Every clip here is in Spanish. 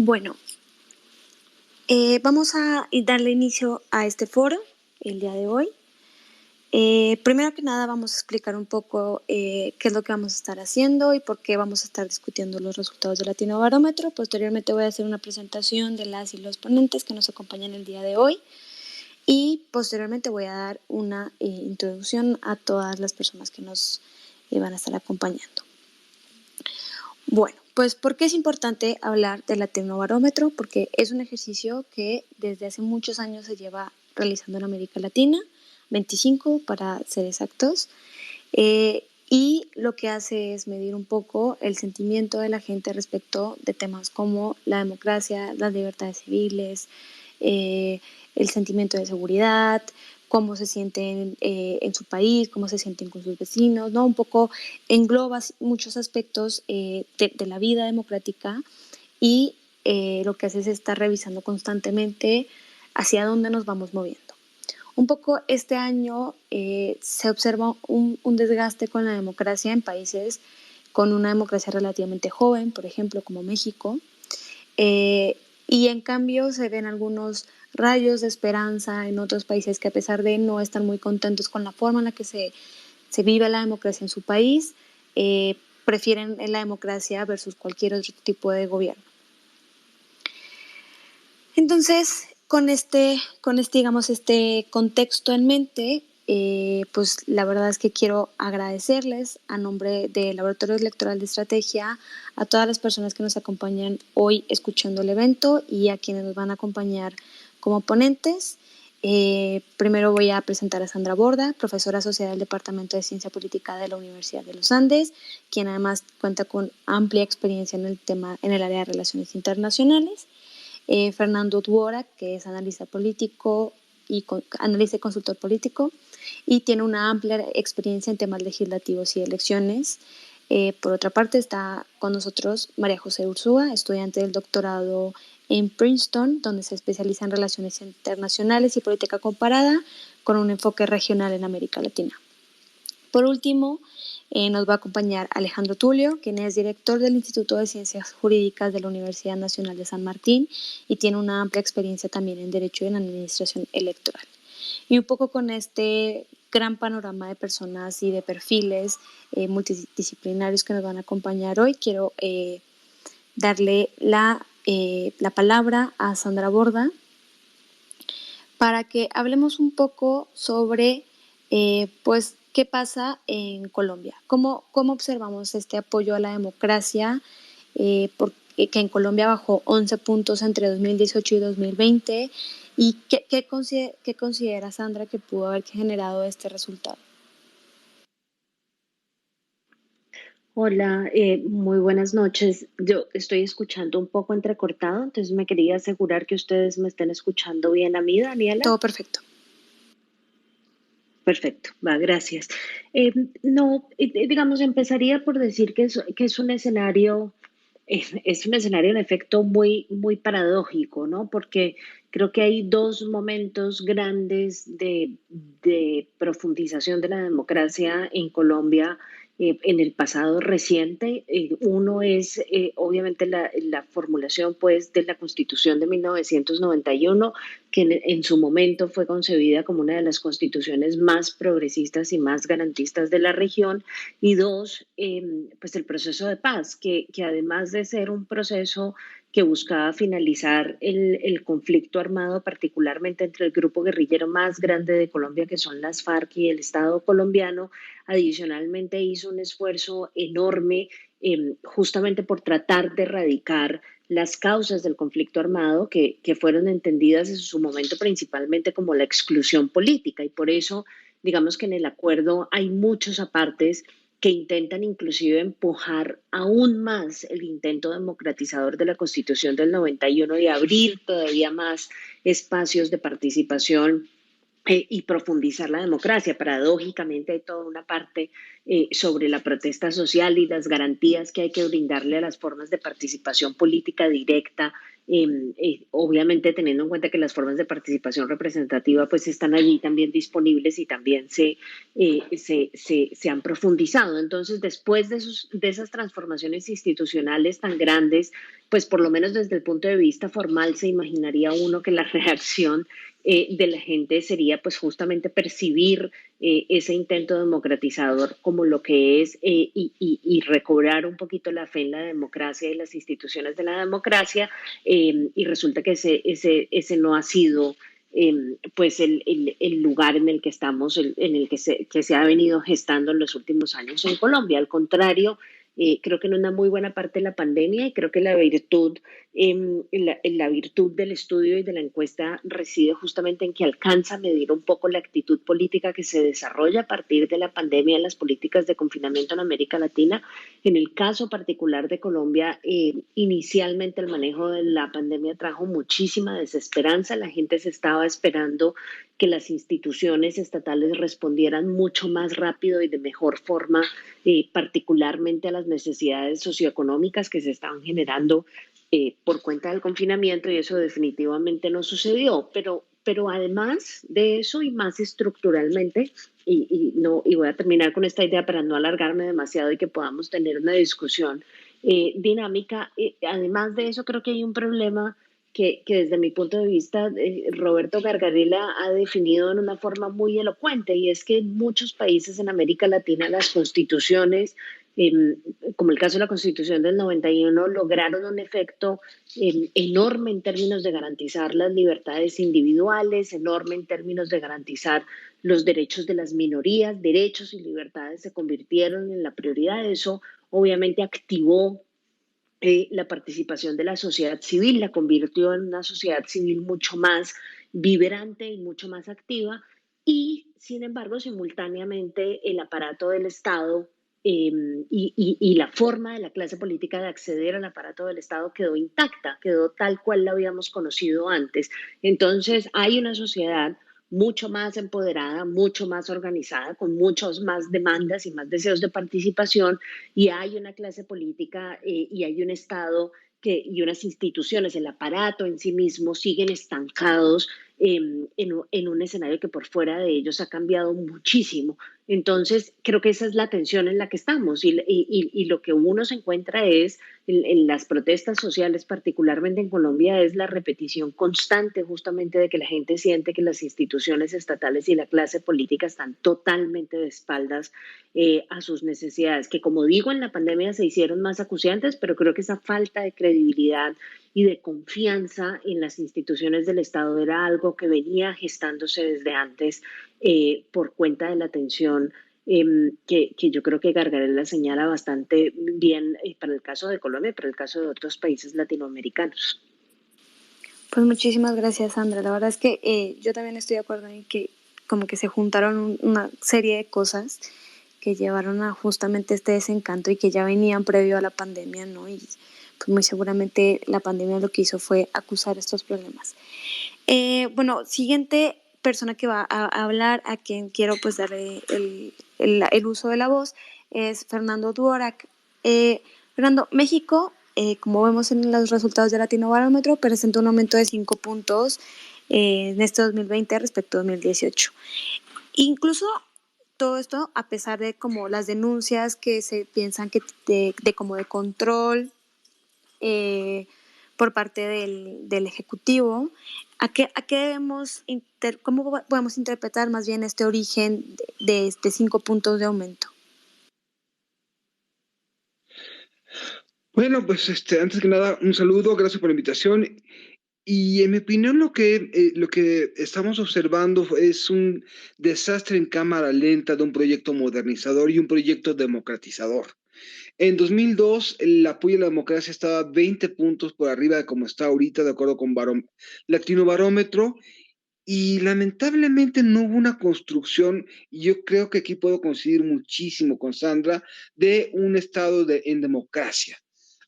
Bueno, vamos a darle inicio a este foro el día de hoy. Primero que nada vamos a explicar un poco qué es lo que vamos a estar haciendo y por qué vamos a estar discutiendo los resultados del Latinobarómetro. Posteriormente voy a hacer una presentación de las y los ponentes que nos acompañan el día de hoy y posteriormente voy a dar una introducción a todas las personas que nos van a estar acompañando. Bueno, pues ¿por qué es importante hablar del Latinobarómetro? Porque es un ejercicio que desde hace muchos años se lleva realizando en América Latina, 25 para ser exactos, y lo que hace es medir un poco el sentimiento de la gente respecto de temas como la democracia, las libertades civiles, el sentimiento de seguridad, cómo se sienten en su país, cómo se sienten con sus vecinos, ¿no? Un poco engloba muchos aspectos de la vida democrática y lo que hace es estar revisando constantemente hacia dónde nos vamos moviendo. Un poco este año se observa un desgaste con la democracia en países con una democracia relativamente joven, por ejemplo, como México, y en cambio se ven algunos rayos de esperanza en otros países que a pesar de no estar muy contentos con la forma en la que se vive la democracia en su país, prefieren la democracia versus cualquier otro tipo de gobierno. Entonces, con este contexto en mente, pues la verdad es que quiero agradecerles a nombre del Laboratorio Electoral de Estrategia a todas las personas que nos acompañan hoy escuchando el evento y a quienes nos van a acompañar como ponentes. Primero voy a presentar a Sandra Borda, profesora asociada del Departamento de Ciencia Política de la Universidad de los Andes, quien además cuenta con amplia experiencia en el área de relaciones internacionales. Fernando Duora, que es analista político analista y consultor político y tiene una amplia experiencia en temas legislativos y elecciones. Por otra parte está con nosotros María José Ursúa, estudiante del doctorado en Princeton, donde se especializa en relaciones internacionales y política comparada con un enfoque regional en América Latina. Por último, nos va a acompañar Alejandro Tulio, quien es director del Instituto de Ciencias Jurídicas de la Universidad Nacional de San Martín y tiene una amplia experiencia también en Derecho y en Administración Electoral. Y un poco con este gran panorama de personas y de perfiles multidisciplinarios que nos van a acompañar hoy, quiero darle la palabra a Sandra Borda para que hablemos un poco sobre pues qué pasa en Colombia, cómo observamos este apoyo a la democracia, que en Colombia bajó 11 puntos entre 2018 y 2020, y qué considera Sandra que pudo haber generado este resultado. Hola, muy buenas noches. Yo estoy escuchando un poco entrecortado, entonces me quería asegurar que ustedes me estén escuchando bien a mí, Daniela. Todo perfecto. Perfecto, va, gracias. No, digamos, empezaría por decir que es un escenario, es un escenario en efecto muy paradójico, ¿no? Porque creo que hay dos momentos grandes de profundización de la democracia en Colombia en el pasado reciente. Uno es obviamente la formulación pues de la Constitución de 1991, que en su momento fue concebida como una de las constituciones más progresistas y más garantistas de la región, y dos, pues el proceso de paz, que además de ser un proceso que buscaba finalizar el conflicto armado, particularmente entre el grupo guerrillero más grande de Colombia, que son las FARC, y el Estado colombiano, adicionalmente hizo un esfuerzo enorme justamente por tratar de erradicar las causas del conflicto armado que fueron entendidas en su momento principalmente como la exclusión política, y por eso digamos que en el acuerdo hay muchos apartes que intentan inclusive empujar aún más el intento democratizador de la Constitución del 91 y abrir todavía más espacios de participación y profundizar la democracia. Paradójicamente hay toda una parte sobre la protesta social y las garantías que hay que brindarle a las formas de participación política directa obviamente teniendo en cuenta que las formas de participación representativa pues están allí también disponibles y también se han profundizado. Entonces, después de esas transformaciones institucionales tan grandes, pues por lo menos desde el punto de vista formal se imaginaría uno que la reacción de la gente sería pues justamente percibir ese intento democratizador como lo que es y recobrar un poquito la fe en la democracia y las instituciones de la democracia y resulta que ese no ha sido pues el lugar en el que estamos, en el que se ha venido gestando en los últimos años en Colombia. Al contrario, creo que en una muy buena parte de la pandemia y creo que la virtud del estudio y de la encuesta reside justamente en que alcanza a medir un poco la actitud política que se desarrolla a partir de la pandemia en las políticas de confinamiento en América Latina. En el caso particular de Colombia, inicialmente el manejo de la pandemia trajo muchísima desesperanza. La gente se estaba esperando que las instituciones estatales respondieran mucho más rápido y de mejor forma, particularmente a las necesidades socioeconómicas que se estaban generando por cuenta del confinamiento y eso definitivamente no sucedió. Pero además de eso y más estructuralmente, no, y voy a terminar con esta idea para no alargarme demasiado y que podamos tener una discusión dinámica. Además de eso, creo que hay un problema que desde mi punto de vista Roberto Gargarella ha definido en una forma muy elocuente y es que en muchos países en América Latina las constituciones, eh, como el caso de la Constitución del 91, lograron un efecto enorme en términos de garantizar las libertades individuales, enorme en términos de garantizar los derechos de las minorías, derechos y libertades se convirtieron en la prioridad. Eso obviamente activó la participación de la sociedad civil, la convirtió en una sociedad civil mucho más vibrante y mucho más activa y, sin embargo, simultáneamente el aparato del Estado y la forma de la clase política de acceder al aparato del Estado quedó intacta, quedó tal cual la habíamos conocido antes. Entonces, hay una sociedad mucho más empoderada, mucho más organizada, con muchas más demandas y más deseos de participación, y hay una clase política y hay un Estado y unas instituciones, el aparato en sí mismo, siguen estancados en un escenario que por fuera de ellos ha cambiado muchísimo. Entonces, creo que esa es la tensión en la que estamos y lo que uno se encuentra es en las protestas sociales, particularmente en Colombia, es la repetición constante justamente de que la gente siente que las instituciones estatales y la clase política están totalmente de espaldas a sus necesidades, que como digo, en la pandemia se hicieron más acuciantes, pero creo que esa falta de credibilidad y de confianza en las instituciones del Estado era algo que venía gestándose desde antes por cuenta de la tensión que yo creo que Gargarella señala bastante bien para el caso de Colombia y para el caso de otros países latinoamericanos. Pues muchísimas gracias, Sandra. La verdad es que yo también estoy de acuerdo en que como que se juntaron una serie de cosas que llevaron a justamente este desencanto y que ya venían previo a la pandemia, ¿no? Y pues muy seguramente la pandemia lo que hizo fue acusar estos problemas. Bueno, siguiente persona que va a hablar, a quien quiero pues darle el uso de la voz, es Fernando Duorak. Fernando, México, como vemos en los resultados del Latinobarómetro, presenta un aumento de 5 puntos en este 2020 respecto a 2018. Incluso todo esto a pesar de como las denuncias que se piensan que de como de control eh, por parte del Ejecutivo. ¿A qué debemos cómo podemos interpretar más bien este origen de este 5 puntos de aumento? Bueno, pues antes que nada, un saludo, gracias por la invitación. Y en mi opinión, lo que estamos observando es un desastre en cámara lenta de un proyecto modernizador y un proyecto democratizador. En 2002, el apoyo a la democracia estaba 20 puntos por arriba de como está ahorita, de acuerdo con Latino Barómetro, y lamentablemente no hubo una construcción, y yo creo que aquí puedo coincidir muchísimo con Sandra, de un Estado en democracia.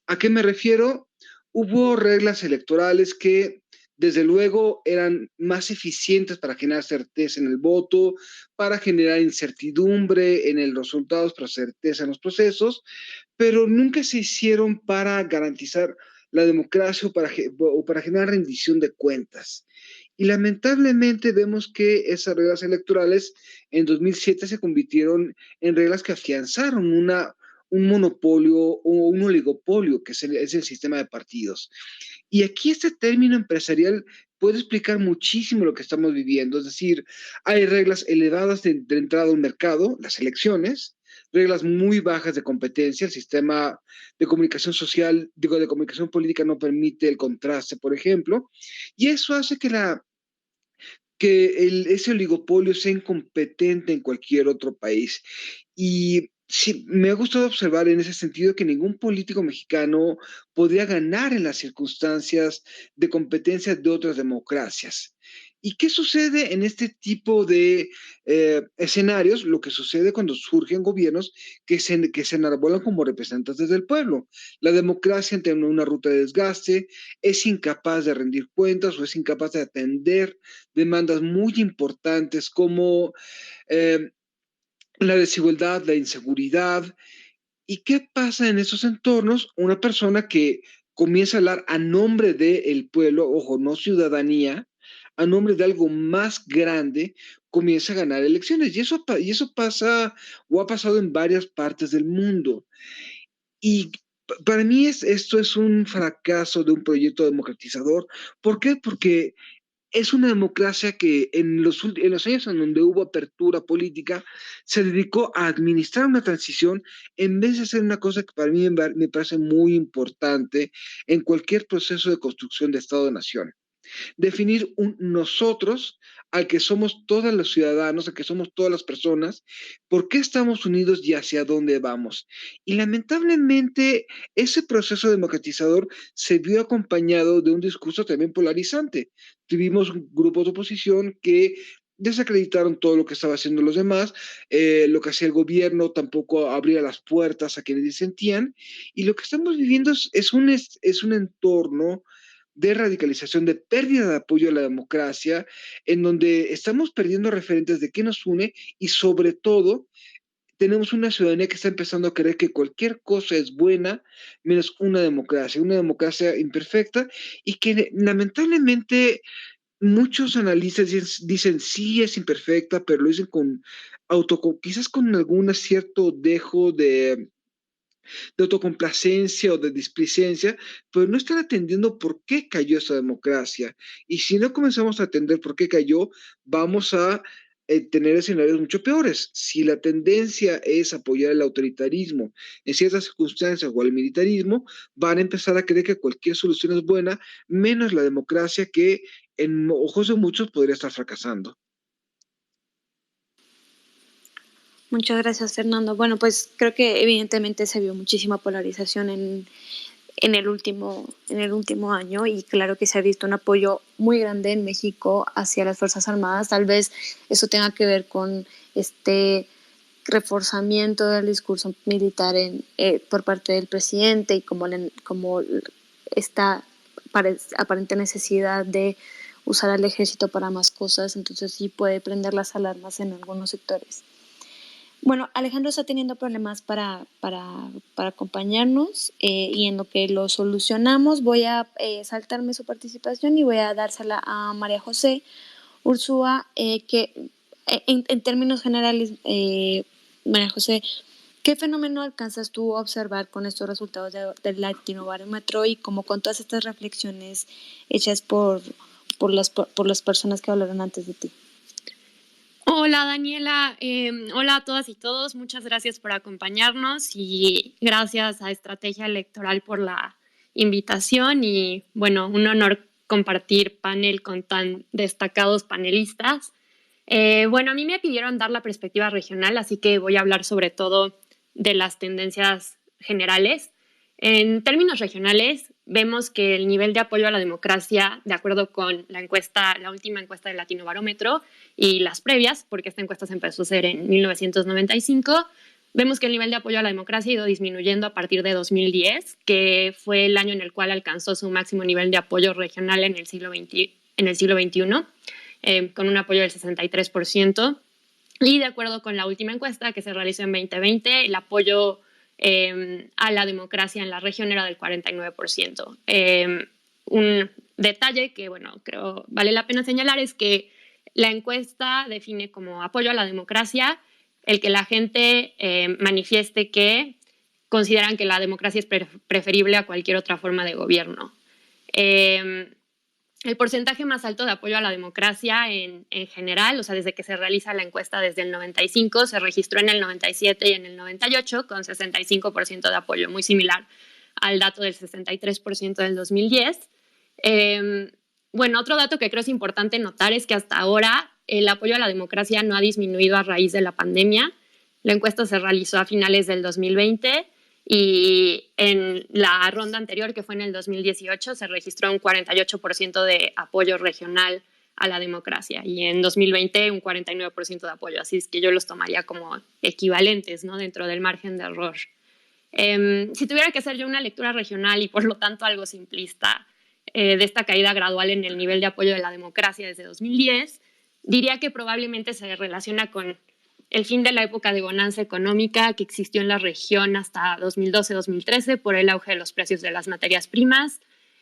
¿A qué me refiero? Hubo reglas electorales que desde luego eran más eficientes para generar certeza en el voto, para generar incertidumbre en los resultados, pero certeza en los procesos, pero nunca se hicieron para garantizar la democracia o para generar rendición de cuentas. Y lamentablemente vemos que esas reglas electorales en 2007 se convirtieron en reglas que afianzaron un monopolio o un oligopolio, que es el sistema de partidos. Y aquí este término empresarial puede explicar muchísimo lo que estamos viviendo. Es decir, hay reglas elevadas de entrada a un mercado, las elecciones, reglas muy bajas de competencia, el sistema de comunicación social, digo, de comunicación política no permite el contraste, por ejemplo, y eso hace que ese oligopolio sea incompetente en cualquier otro país. Y sí, me ha gustado observar en ese sentido que ningún político mexicano podría ganar en las circunstancias de competencia de otras democracias. ¿Y qué sucede en este tipo de escenarios? Lo que sucede cuando surgen gobiernos que se enarbolan como representantes del pueblo. La democracia tiene una ruta de desgaste, es incapaz de rendir cuentas o es incapaz de atender demandas muy importantes como eh, la desigualdad, la inseguridad. ¿Y qué pasa en esos entornos? Una persona que comienza a hablar a nombre del pueblo, ojo, no ciudadanía, a nombre de algo más grande, comienza a ganar elecciones. Y eso pasa o ha pasado en varias partes del mundo. Y para mí esto es un fracaso de un proyecto democratizador. ¿Por qué? Porque es una democracia que en los años en donde hubo apertura política se dedicó a administrar una transición en vez de hacer una cosa que para mí me parece muy importante en cualquier proceso de construcción de Estado-Nación: definir un nosotros al que somos todos los ciudadanos, al que somos todas las personas, por qué estamos unidos y hacia dónde vamos. Y lamentablemente ese proceso democratizador se vio acompañado de un discurso también polarizante. Tuvimos grupos de oposición que desacreditaron todo lo que estaba haciendo los demás, lo que hacía el gobierno tampoco abría las puertas a quienes disentían, y lo que estamos viviendo es un entorno de radicalización, de pérdida de apoyo a la democracia, en donde estamos perdiendo referentes de qué nos une y sobre todo tenemos una ciudadanía que está empezando a creer que cualquier cosa es buena menos una democracia imperfecta y que lamentablemente muchos analistas dicen sí es imperfecta, pero lo dicen quizás con algún cierto dejo de autocomplacencia o de displicencia, pero no están atendiendo por qué cayó esa democracia. Y si no comenzamos a atender por qué cayó, vamos a tener escenarios mucho peores. Si la tendencia es apoyar el autoritarismo en ciertas circunstancias o el militarismo, van a empezar a creer que cualquier solución es buena, menos la democracia que en ojos de muchos podría estar fracasando. Muchas gracias, Fernando. Bueno, pues creo que evidentemente se vio muchísima polarización en el último año, y claro que se ha visto un apoyo muy grande en México hacia las Fuerzas Armadas. Tal vez eso tenga que ver con este reforzamiento del discurso militar por parte del presidente, y como esta aparente necesidad de usar al ejército para más cosas, entonces sí puede prender las alarmas en algunos sectores. Bueno, Alejandro está teniendo problemas para acompañarnos, y en lo que lo solucionamos voy a saltarme su participación y voy a dársela a María José Ursúa, que en términos generales, María José, ¿qué fenómeno alcanzas tú a observar con estos resultados del Latinobarómetro y como con todas estas reflexiones hechas por las personas que hablaron antes de ti? Hola Daniela, hola a todas y todos, muchas gracias por acompañarnos y gracias a Estrategia Electoral por la invitación y bueno, un honor compartir panel con tan destacados panelistas. Bueno, a mí me pidieron dar la perspectiva regional, así que voy a hablar sobre todo de las tendencias generales. En términos regionales, vemos que el nivel de apoyo a la democracia, de acuerdo con la última encuesta del Latinobarómetro y las previas, porque esta encuesta se empezó a hacer en 1995, vemos que el nivel de apoyo a la democracia ha ido disminuyendo a partir de 2010, que fue el año en el cual alcanzó su máximo nivel de apoyo regional en el siglo XXI, con un apoyo del 63%. Y de acuerdo con la última encuesta que se realizó en 2020, el apoyo a la democracia en la región era del 49%. Un detalle que, bueno, creo vale la pena señalar es que la encuesta define como apoyo a la democracia el que la gente manifieste que consideran que la democracia es preferible a cualquier otra forma de gobierno. El porcentaje más alto de apoyo a la democracia en general, o sea, desde que se realiza la encuesta desde el 95, se registró en el 97 y en el 98 con 65% de apoyo, muy similar al dato del 63% del 2010. Bueno, otro dato que creo es importante notar es que hasta ahora el apoyo a la democracia no ha disminuido a raíz de la pandemia. La encuesta se realizó a finales del 2020 y en la ronda anterior, que fue en el 2018, se registró un 48% de apoyo regional a la democracia y en 2020 un 49% de apoyo. Así es que yo los tomaría como equivalentes, ¿no?, dentro del margen de error. Si tuviera que hacer yo una lectura regional y por lo tanto algo simplista de esta caída gradual en el nivel de apoyo de la democracia desde 2010, diría que probablemente se relaciona con el fin de la época de bonanza económica que existió en la región hasta 2012-2013 por el auge de los precios de las materias primas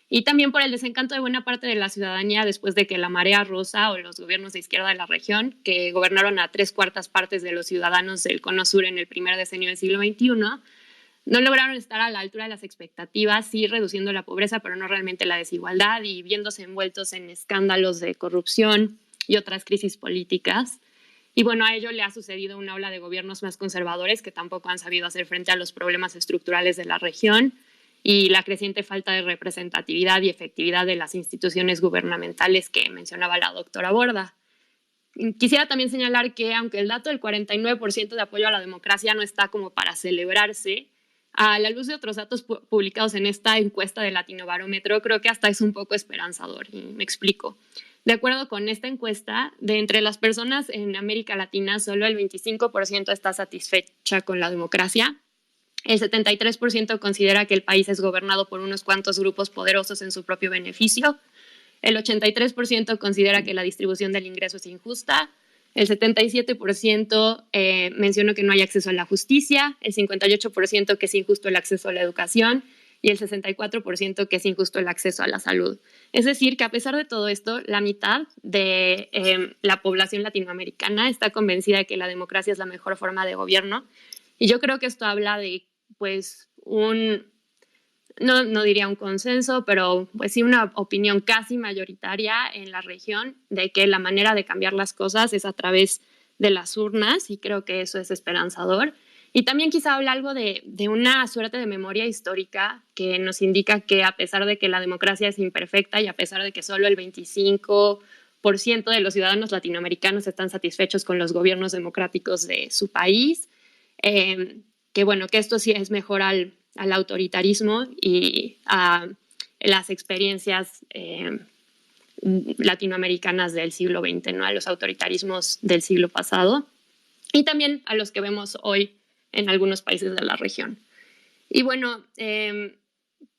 y también por el desencanto de buena parte de la ciudadanía después de que la marea rosa o los gobiernos de izquierda de la región, que gobernaron a 3/4 partes de los ciudadanos del Cono Sur en el primer decenio del siglo XXI, no lograron estar a la altura de las expectativas, sí reduciendo la pobreza, pero no realmente la desigualdad y viéndose envueltos en escándalos de corrupción y otras crisis políticas. Y bueno, a ello le ha sucedido una ola de gobiernos más conservadores que tampoco han sabido hacer frente a los problemas estructurales de la región y la creciente falta de representatividad y efectividad de las instituciones gubernamentales que mencionaba la doctora Borda. Quisiera también señalar que aunque el dato del 49% de apoyo a la democracia no está como para celebrarse, a la luz de otros datos publicados en esta encuesta de Latinobarómetro, creo que hasta es un poco esperanzador, y me explico. De acuerdo con esta encuesta, de entre las personas en América Latina, solo el 25% está satisfecha con la democracia, el 73% considera que el país es gobernado por unos cuantos grupos poderosos en su propio beneficio, el 83% considera que la distribución del ingreso es injusta, el 77% mencionó que no hay acceso a la justicia, el 58% que es injusto el acceso a la educación y el 64% que es injusto el acceso a la salud. Es decir, que a pesar de todo esto, la mitad de la población latinoamericana está convencida de que la democracia es la mejor forma de gobierno. Y yo creo que esto habla de, pues, no diría un consenso, pero pues sí una opinión casi mayoritaria en la región de que la manera de cambiar las cosas es a través de las urnas y creo que eso es esperanzador. Y también quizá habla algo de una suerte de memoria histórica que nos indica que a pesar de que la democracia es imperfecta y a pesar de que solo el 25% de los ciudadanos latinoamericanos están satisfechos con los gobiernos democráticos de su país, que bueno, que esto sí es mejor al autoritarismo y a las experiencias latinoamericanas del siglo XX, ¿no?, a los autoritarismos del siglo pasado y también a los que vemos hoy en algunos países de la región. Y bueno,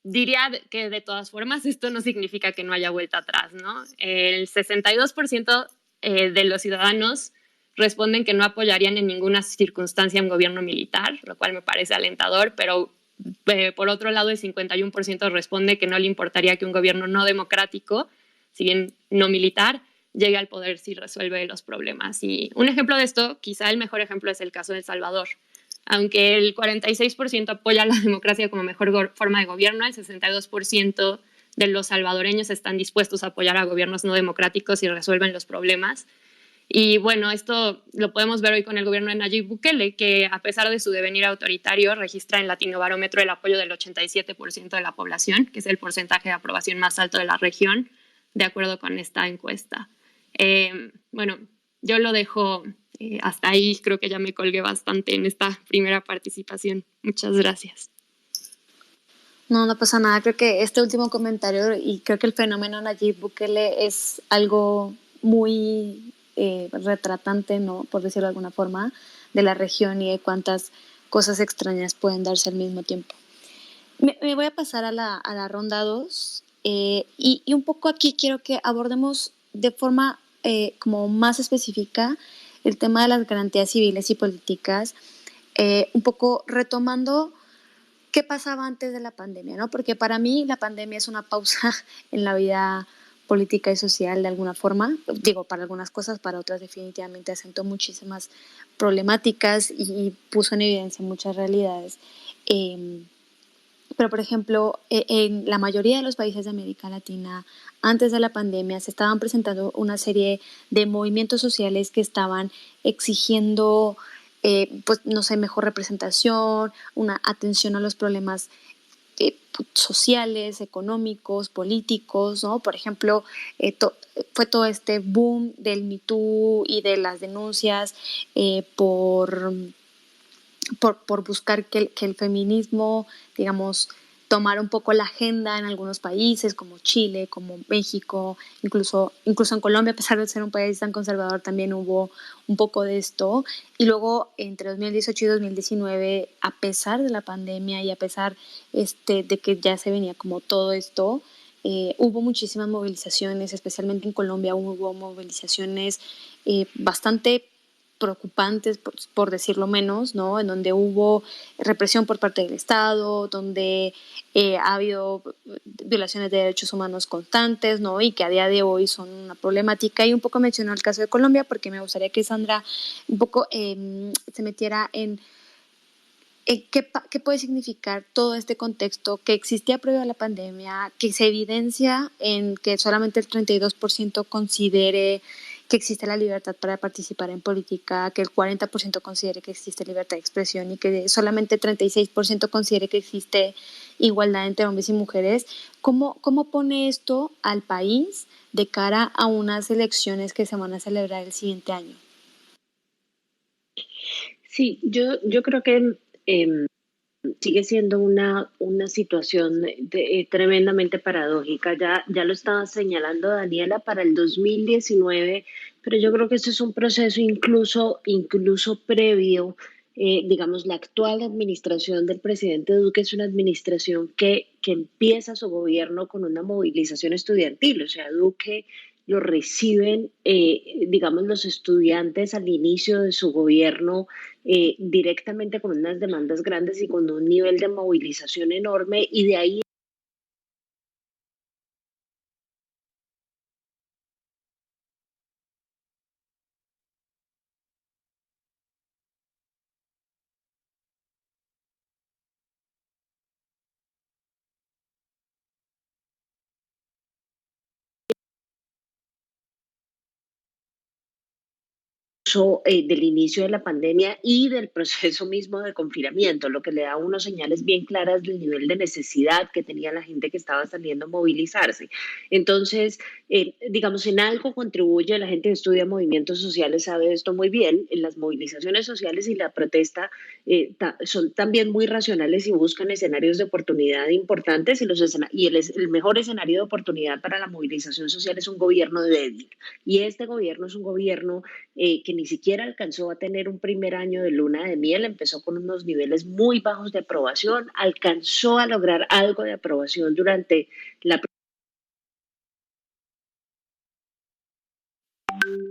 diría que de todas formas esto no significa que no haya vuelta atrás, ¿no? El 62% de los ciudadanos responden que no apoyarían en ninguna circunstancia un gobierno militar, lo cual me parece alentador, pero por otro lado el 51% responde que no le importaría que un gobierno no democrático, si bien no militar, llegue al poder si resuelve los problemas. Y un ejemplo de esto, quizá el mejor ejemplo es el caso de El Salvador. Aunque el 46% apoya la democracia como mejor forma de gobierno, el 62% de los salvadoreños están dispuestos a apoyar a gobiernos no democráticos si resuelven los problemas. Y bueno, esto lo podemos ver hoy con el gobierno de Nayib Bukele, que a pesar de su devenir autoritario, registra en Latinobarómetro el apoyo del 87% de la población, que es el porcentaje de aprobación más alto de la región, de acuerdo con esta encuesta. Bueno, yo lo dejo hasta ahí, creo que ya me colgué bastante en esta primera participación. Muchas gracias. No pasa nada. Creo que este último comentario y creo que el fenómeno Nayib Bukele es algo muy retratante, ¿no?, por decirlo de alguna forma, de la región y de cuántas cosas extrañas pueden darse al mismo tiempo. Me voy a pasar a la ronda 2 y un poco aquí quiero que abordemos de forma como más específica el tema de las garantías civiles y políticas, un poco retomando ¿qué pasaba antes de la pandemia? ¿No? Porque para mí la pandemia es una pausa en la vida política y social de alguna forma. Digo, para algunas cosas, para otras definitivamente asentó muchísimas problemáticas y puso en evidencia muchas realidades. Pero, por ejemplo, en la mayoría de los países de América Latina, antes de la pandemia, se estaban presentando una serie de movimientos sociales que estaban exigiendo, pues, no sé, mejor representación, una atención a los problemas sociales, económicos, políticos, ¿no? Por ejemplo, fue todo este boom del Me Too y de las denuncias por buscar que el feminismo, digamos, tomara un poco la agenda en algunos países como Chile, como México, incluso en Colombia, a pesar de ser un país tan conservador, también hubo un poco de esto. Y luego, entre 2018 y 2019, a pesar de la pandemia y a pesar de que ya se venía como todo esto, hubo muchísimas movilizaciones, especialmente en Colombia hubo movilizaciones bastante preocupantes, por decirlo menos, ¿no? En donde hubo represión por parte del Estado, donde ha habido violaciones de derechos humanos constantes, ¿no? Y que a día de hoy son una problemática. Y un poco mencionó el caso de Colombia, porque me gustaría que Sandra un poco se metiera en ¿qué puede significar todo este contexto que existía previo a la pandemia, que se evidencia en que solamente el 32% considere que existe la libertad para participar en política, que el 40% considere que existe libertad de expresión y que solamente el 36% considere que existe igualdad entre hombres y mujeres? ¿Cómo pone esto al país de cara a unas elecciones que se van a celebrar el siguiente año? Sí, yo creo que sigue siendo una situación tremendamente paradójica. Ya lo estaba señalando Daniela para el 2019, pero yo creo que esto es un proceso incluso previo. Digamos, la actual administración del presidente Duque es una administración que empieza su gobierno con una movilización estudiantil. O sea, Duque lo reciben, digamos, los estudiantes al inicio de su gobierno directamente con unas demandas grandes y con un nivel de movilización enorme, y de ahí del inicio de la pandemia y del proceso mismo de confinamiento, lo que le da unos señales bien claras del nivel de necesidad que tenía la gente que estaba saliendo a movilizarse. Entonces, digamos, en algo contribuye, la gente que estudia movimientos sociales sabe esto muy bien, en las movilizaciones sociales y la protesta son también muy racionales y buscan escenarios de oportunidad importantes, y el mejor escenario de oportunidad para la movilización social es un gobierno débil. Y este gobierno es un gobierno que ni siquiera alcanzó a tener un primer año de luna de miel, empezó con unos niveles muy bajos de aprobación, alcanzó a lograr algo de aprobación durante la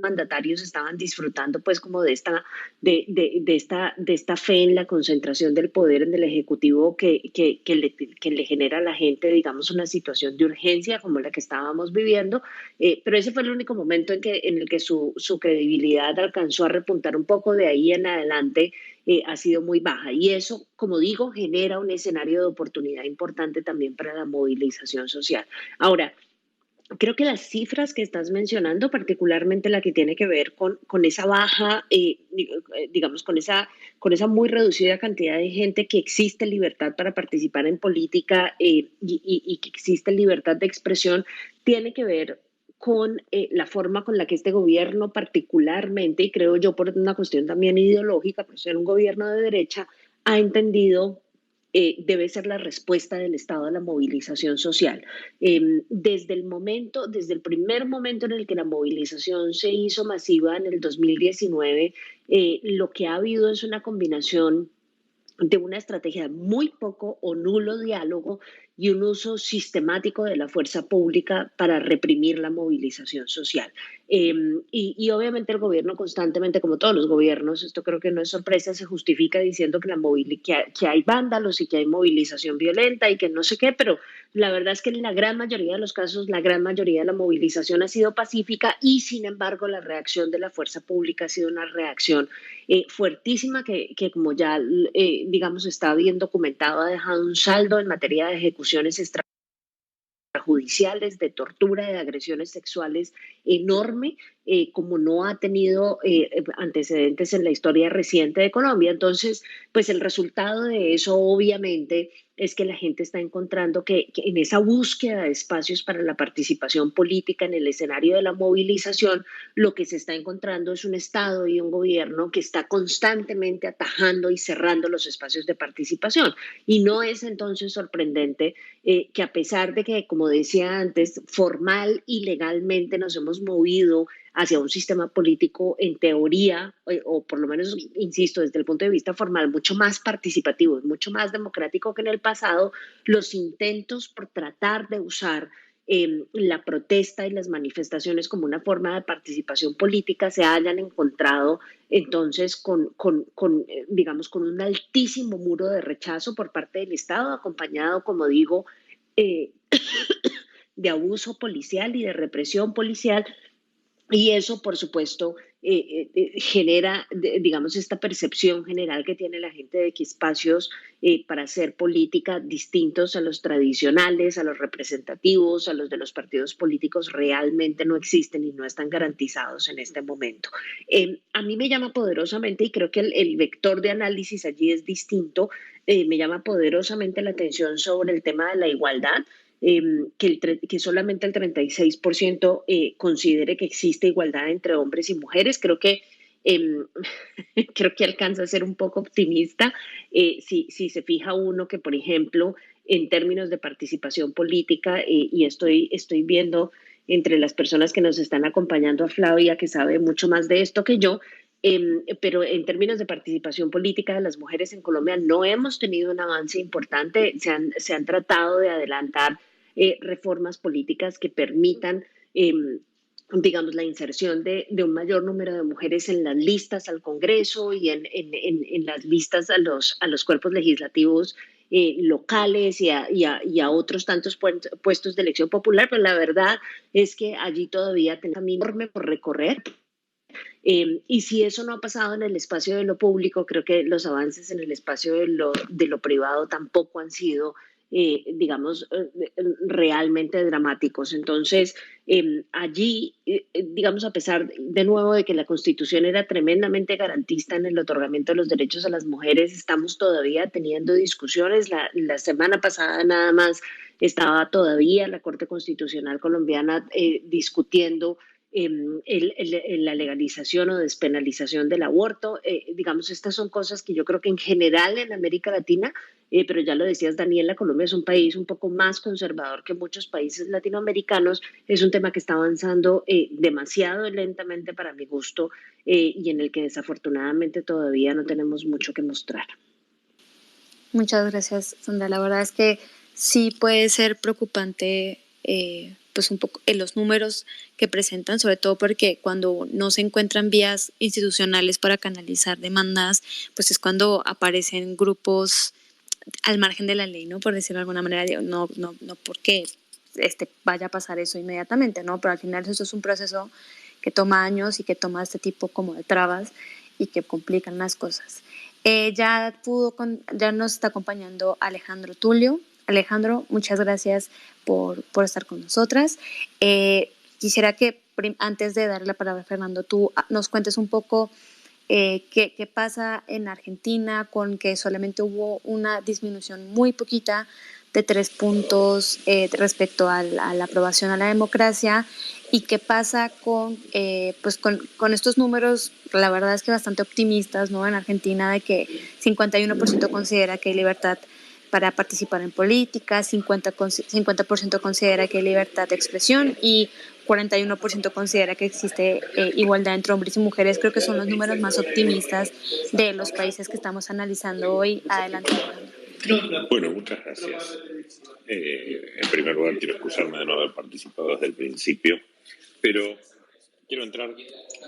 mandatarios estaban disfrutando pues como de esta fe en la concentración del poder en el Ejecutivo que le genera a la gente, digamos, una situación de urgencia como la que estábamos viviendo, pero ese fue el único momento en el que su credibilidad alcanzó a repuntar un poco. De ahí en adelante ha sido muy baja, y eso, como digo, genera un escenario de oportunidad importante también para la movilización social. Ahora, creo que las cifras que estás mencionando, particularmente la que tiene que ver con esa baja, digamos, con esa muy reducida cantidad de gente que existe libertad para participar en política, y que existe libertad de expresión, tiene que ver con la forma con la que este gobierno particularmente, y creo yo por una cuestión también ideológica, por ser un gobierno de derecha, ha entendido debe ser la respuesta del Estado a la movilización social. Desde el primer momento en el que la movilización se hizo masiva en el 2019, lo que ha habido es una combinación de una estrategia de muy poco o nulo diálogo y un uso sistemático de la fuerza pública para reprimir la movilización social. Y obviamente el gobierno constantemente, como todos los gobiernos, esto creo que no es sorpresa, se justifica diciendo que hay vándalos y que hay movilización violenta y que no sé qué, pero la verdad es que en la gran mayoría de los casos, la gran mayoría de la movilización ha sido pacífica y sin embargo la reacción de la fuerza pública ha sido una reacción fuertísima que como ya digamos está bien documentado, ha dejado un saldo en materia de ejecuciones extrajudiciales, de tortura, de agresiones sexuales enorme, como no ha tenido antecedentes en la historia reciente de Colombia. Entonces, pues el resultado de eso obviamente es que la gente está encontrando que en esa búsqueda de espacios para la participación política en el escenario de la movilización, lo que se está encontrando es un Estado y un gobierno que está constantemente atajando y cerrando los espacios de participación. Y no es entonces sorprendente que a pesar de que, como decía antes, formal y legalmente nos hemos movido hacia un sistema político en teoría, o por lo menos, insisto, desde el punto de vista formal, mucho más participativo y mucho más democrático que en el pasado, los intentos por tratar de usar la protesta y las manifestaciones como una forma de participación política se hayan encontrado entonces digamos, con un altísimo muro de rechazo por parte del Estado, acompañado, como digo, eh, de abuso policial y de represión policial. Y eso, por supuesto, genera, digamos, esta percepción general que tiene la gente de que espacios para hacer política distintos a los tradicionales, a los representativos, a los de los partidos políticos realmente no existen y no están garantizados en este momento. A mí me llama poderosamente, y creo que el vector de análisis allí es distinto, me llama poderosamente la atención sobre el tema de la igualdad. Que solamente el 36% considere que existe igualdad entre hombres y mujeres. Creo que alcanza a ser un poco optimista si se fija uno que, por ejemplo, en términos de participación política, y estoy viendo entre las personas que nos están acompañando a Flavia, que sabe mucho más de esto que yo, pero en términos de participación política de las mujeres en Colombia no hemos tenido un avance importante. Se han tratado de adelantar reformas políticas que permitan, digamos, la inserción de un mayor número de mujeres en las listas al Congreso y en las listas a los cuerpos legislativos locales y a otros tantos puestos de elección popular, pero la verdad es que allí todavía tenemos un camino enorme por recorrer. Y si eso no ha pasado en el espacio de lo público, creo que los avances en el espacio de lo privado tampoco han sido, digamos, realmente dramáticos. Entonces, allí, digamos, a pesar de nuevo de que la Constitución era tremendamente garantista en el otorgamiento de los derechos a las mujeres, estamos todavía teniendo discusiones. La semana pasada nada más estaba todavía la Corte Constitucional colombiana discutiendo la legalización o despenalización del aborto. Digamos, estas son cosas que yo creo que en general en América Latina, pero ya lo decías, Daniela, Colombia es un país un poco más conservador que muchos países latinoamericanos. Es un tema que está avanzando demasiado lentamente para mi gusto y en el que desafortunadamente todavía no tenemos mucho que mostrar. Muchas gracias, Sandra. La verdad es que sí puede ser preocupante pues un poco en los números que presentan, sobre todo porque cuando no se encuentran vías institucionales para canalizar demandas, pues es cuando aparecen grupos al margen de la ley, ¿no? Por decirlo de alguna manera, no porque vaya a pasar eso inmediatamente, ¿no? Pero al final eso es un proceso que toma años y que toma este tipo como de trabas y que complican las cosas. Ya nos está acompañando Alejandro Tulio. Alejandro, muchas gracias por estar con nosotras. Quisiera que antes de darle la palabra a Fernando, tú nos cuentes un poco qué pasa en Argentina con que solamente hubo una disminución muy poquita de 3 puntos respecto a la aprobación a la democracia y qué pasa con estos números, la verdad es que bastante optimistas, ¿no? En Argentina, de que 51% considera que hay libertad para participar en política, 50% considera que hay libertad de expresión y 41% considera que existe igualdad entre hombres y mujeres. Creo que son los números más optimistas de los países que estamos analizando hoy. Adelante. Bueno, muchas gracias. En primer lugar, quiero excusarme de no haber participado desde el principio, pero quiero entrar de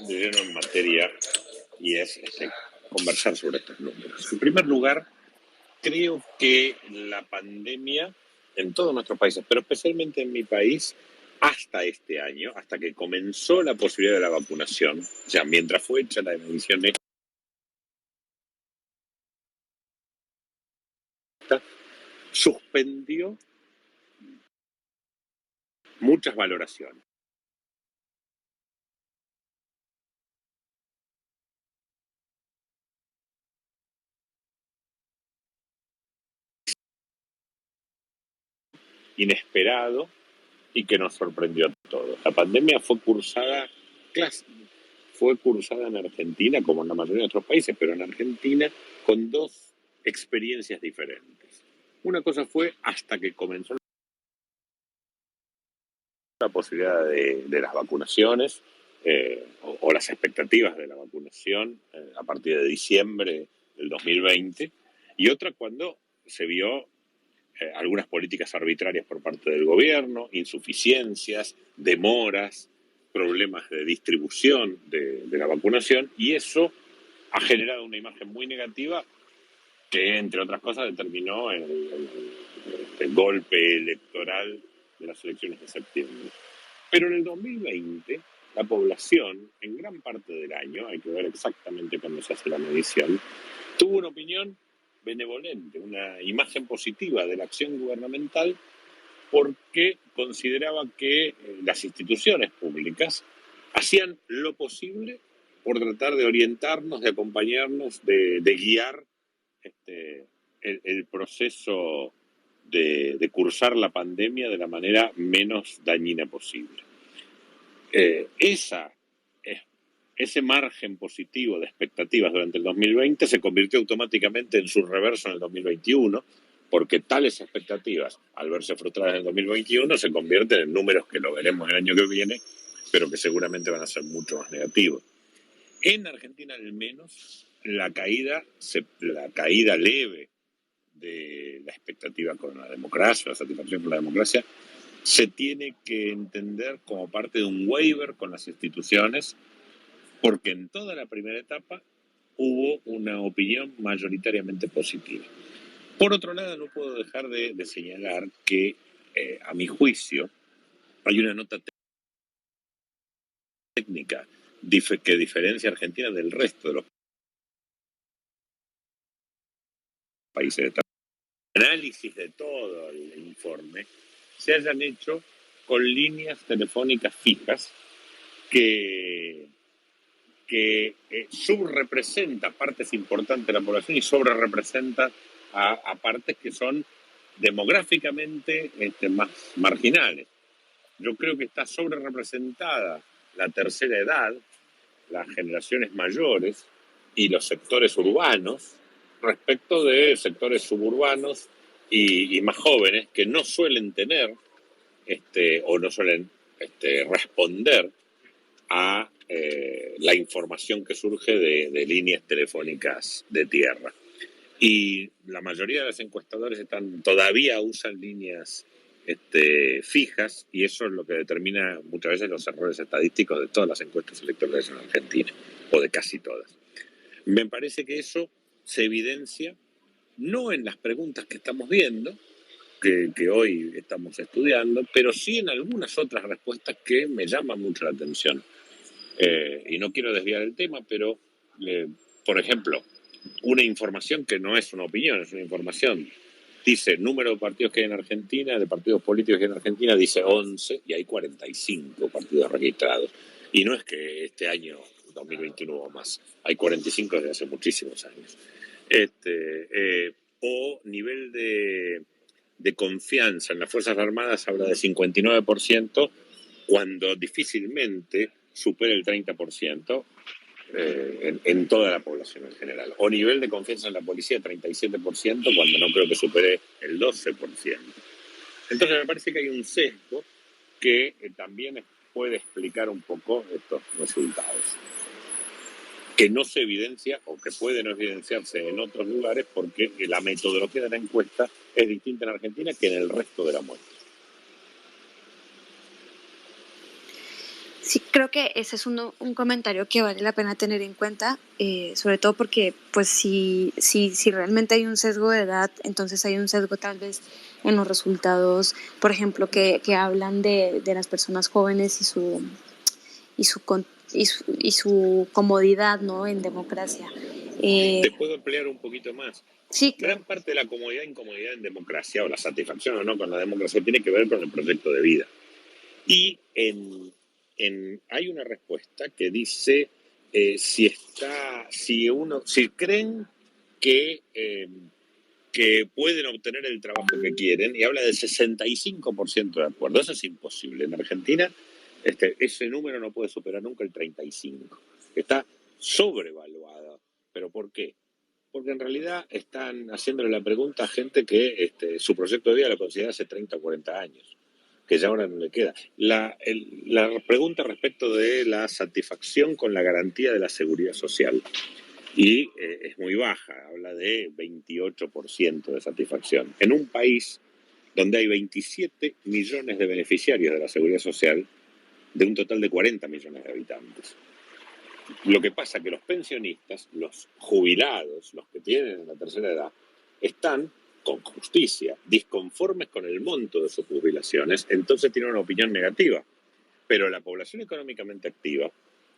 lleno en materia y es conversar sobre estos números. En primer lugar, creo que la pandemia en todos nuestros países, pero especialmente en mi país, hasta este año, hasta que comenzó la posibilidad de la vacunación, o sea, mientras fue hecha la medición esta, suspendió muchas valoraciones. Inesperado y que nos sorprendió a todos. La pandemia fue cursada en Argentina, como en la mayoría de otros países, pero en Argentina con dos experiencias diferentes. Una cosa fue hasta que comenzó la posibilidad de las vacunaciones o las expectativas de la vacunación a partir de diciembre del 2020, y otra cuando se vio algunas políticas arbitrarias por parte del gobierno, insuficiencias, demoras, problemas de distribución de la vacunación, y eso ha generado una imagen muy negativa que, entre otras cosas, determinó el golpe electoral de las elecciones de septiembre. Pero en el 2020, la población, en gran parte del año, hay que ver exactamente cuándo se hace la medición, tuvo una opinión benevolente, una imagen positiva de la acción gubernamental, porque consideraba que las instituciones públicas hacían lo posible por tratar de orientarnos, de acompañarnos, de guiar el proceso de cursar la pandemia de la manera menos dañina posible. Ese margen positivo de expectativas durante el 2020 se convirtió automáticamente en su reverso en el 2021, porque tales expectativas, al verse frustradas en el 2021, se convierten en números que lo veremos el año que viene, pero que seguramente van a ser mucho más negativos. En Argentina, al menos, la caída leve de la expectativa con la democracia, la satisfacción con la democracia, se tiene que entender como parte de un waiver con las instituciones, porque en toda la primera etapa hubo una opinión mayoritariamente positiva. Por otro lado, no puedo dejar de señalar que, a mi juicio, hay una nota técnica que diferencia a Argentina del resto de los países. El análisis de todo el informe se hayan hecho con líneas telefónicas fijas que subrepresenta partes importantes de la población y sobrerepresenta a partes que son demográficamente más marginales. Yo creo que está sobrerepresentada la tercera edad, las generaciones mayores y los sectores urbanos respecto de sectores suburbanos y más jóvenes que no suelen tener o no suelen responder a la información que surge de líneas telefónicas de tierra. Y la mayoría de los encuestadores todavía usan líneas fijas, y eso es lo que determina muchas veces los errores estadísticos de todas las encuestas electorales en Argentina, o de casi todas. Me parece que eso se evidencia no en las preguntas que estamos viendo, que hoy estamos estudiando, pero sí en algunas otras respuestas que me llaman mucho la atención. Y no quiero desviar el tema, pero, por ejemplo, una información que no es una opinión, es una información. Dice, número de partidos que hay en Argentina, de partidos políticos que hay en Argentina, dice 11, y hay 45 partidos registrados. Y no es que este año, 2021, hubo más. Hay 45 desde hace muchísimos años. O nivel de confianza en las Fuerzas Armadas habla de 59%, cuando difícilmente supera el 30% en toda la población en general. O nivel de confianza en la policía, 37%, cuando no creo que supere el 12%. Entonces me parece que hay un sesgo que también puede explicar un poco estos resultados. que no se evidencia o que puede no evidenciarse en otros lugares porque la metodología de la encuesta es distinta en Argentina que en el resto de la muestra. Sí, creo que ese es un comentario que vale la pena tener en cuenta, sobre todo porque pues si realmente hay un sesgo de edad, entonces hay un sesgo tal vez en los resultados, por ejemplo, que hablan de las personas jóvenes y su, y su comodidad, ¿no?, en democracia. Te puedo ampliar un poquito más. Sí, claro. Gran parte de la comodidad e incomodidad en democracia, o la satisfacción o no con la democracia, tiene que ver con el proyecto de vida. Y hay una respuesta que dice si creen que pueden obtener el trabajo que quieren, y habla del 65% de acuerdo. Eso es imposible. En Argentina ese número no puede superar nunca el 35%. Está sobrevaluada. ¿Pero por qué? Porque en realidad están haciéndole la pregunta a gente que su proyecto de vida lo considera hace 30 o 40 años, que ya ahora no le queda. La pregunta respecto de la satisfacción con la garantía de la seguridad social, y es muy baja, habla de 28% de satisfacción. En un país donde hay 27 millones de beneficiarios de la seguridad social, de un total de 40 millones de habitantes. Lo que pasa es que los pensionistas, los jubilados, los que tienen la tercera edad, están con justicia, disconformes con el monto de sus jubilaciones, entonces tienen una opinión negativa. Pero la población económicamente activa,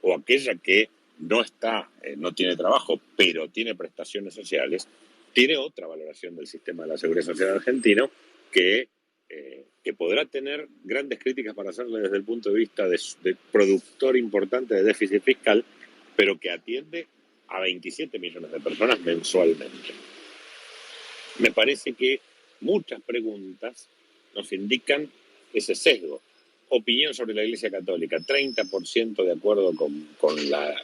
o aquella que no tiene trabajo, pero tiene prestaciones sociales, tiene otra valoración del sistema de la seguridad social argentino que podrá tener grandes críticas para hacerle desde el punto de vista de productor importante de déficit fiscal, pero que atiende a 27 millones de personas mensualmente. Me parece que muchas preguntas nos indican ese sesgo. Opinión sobre la Iglesia Católica, 30% de acuerdo con la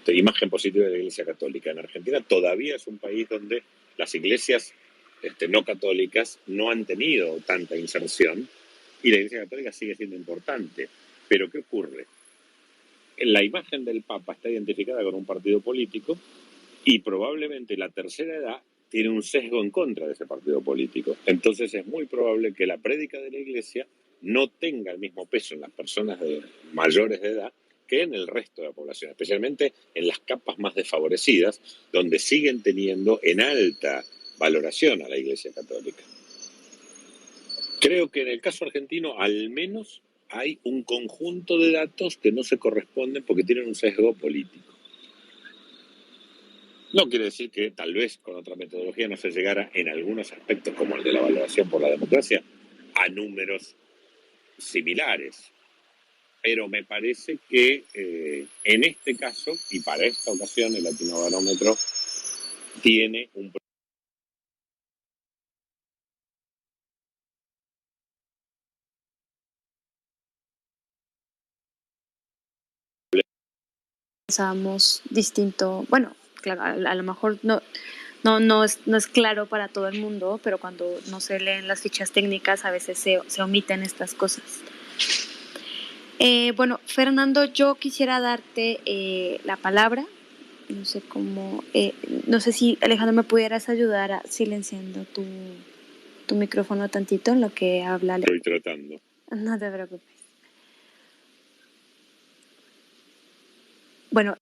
imagen positiva de la Iglesia Católica. En Argentina todavía es un país donde las iglesias no católicas no han tenido tanta inserción y la Iglesia Católica sigue siendo importante. Pero ¿qué ocurre? La imagen del Papa está identificada con un partido político y probablemente la tercera edad tiene un sesgo en contra de ese partido político. Entonces es muy probable que la prédica de la Iglesia no tenga el mismo peso en las personas mayores de edad que en el resto de la población, especialmente en las capas más desfavorecidas, donde siguen teniendo en alta valoración a la Iglesia Católica. Creo que en el caso argentino al menos hay un conjunto de datos que no se corresponden porque tienen un sesgo político. No quiere decir que tal vez con otra metodología no se llegara en algunos aspectos, como el de la valoración por la democracia, a números similares. Pero me parece que en este caso, y para esta ocasión, el Latinobarómetro tiene un Pensábamos distinto. Bueno, claro, a lo mejor no es claro para todo el mundo, pero cuando no se leen las fichas técnicas a veces se omiten estas cosas. Bueno, Fernando, yo quisiera darte la palabra. No sé cómo, no sé si Alejandro me pudieras ayudar silenciando tu micrófono tantito en lo que habla Estoy tratando. No te preocupes. Bueno,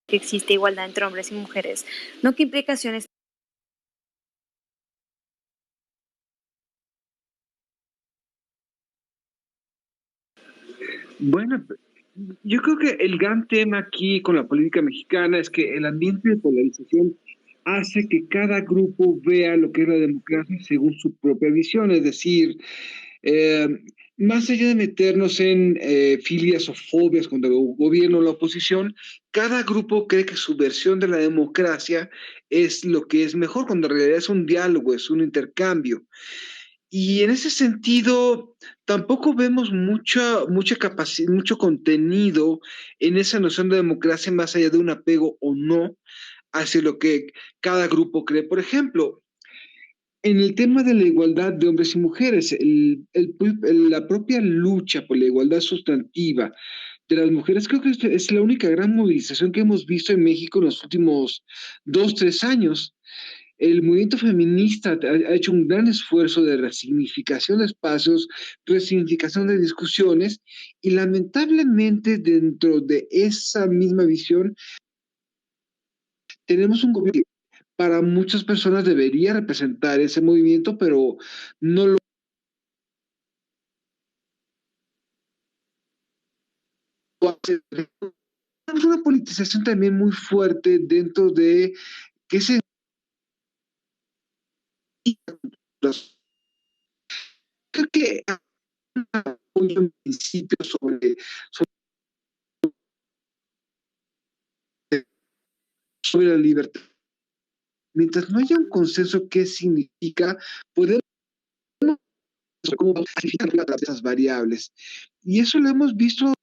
que existe igualdad entre hombres y mujeres, ¿no? ¿Qué implicaciones? Bueno, yo creo que el gran tema aquí con la política mexicana es que el ambiente de polarización hace que cada grupo vea lo que es la democracia según su propia visión. Es decir, más allá de meternos en filias o fobias contra el gobierno o la oposición, cada grupo cree que su versión de la democracia es lo que es mejor, cuando en realidad es un diálogo, es un intercambio. Y en ese sentido, tampoco vemos mucha capacidad, mucho contenido en esa noción de democracia más allá de un apego o no hacia lo que cada grupo cree. Por ejemplo, en el tema de la igualdad de hombres y mujeres, la propia lucha por la igualdad sustantiva de las mujeres, creo que es la única gran movilización que hemos visto en México en los últimos 2, 3 años. El movimiento feminista ha hecho un gran esfuerzo de resignificación de espacios, resignificación de discusiones, y lamentablemente dentro de esa misma visión tenemos un gobierno que para muchas personas debería representar ese movimiento, pero no lo hace. Tenemos una politización también muy fuerte dentro de que se creo que hay un principio sobre la libertad. Mientras no haya un consenso qué significa, podemos cómo clasificar esas variables. Y eso lo hemos visto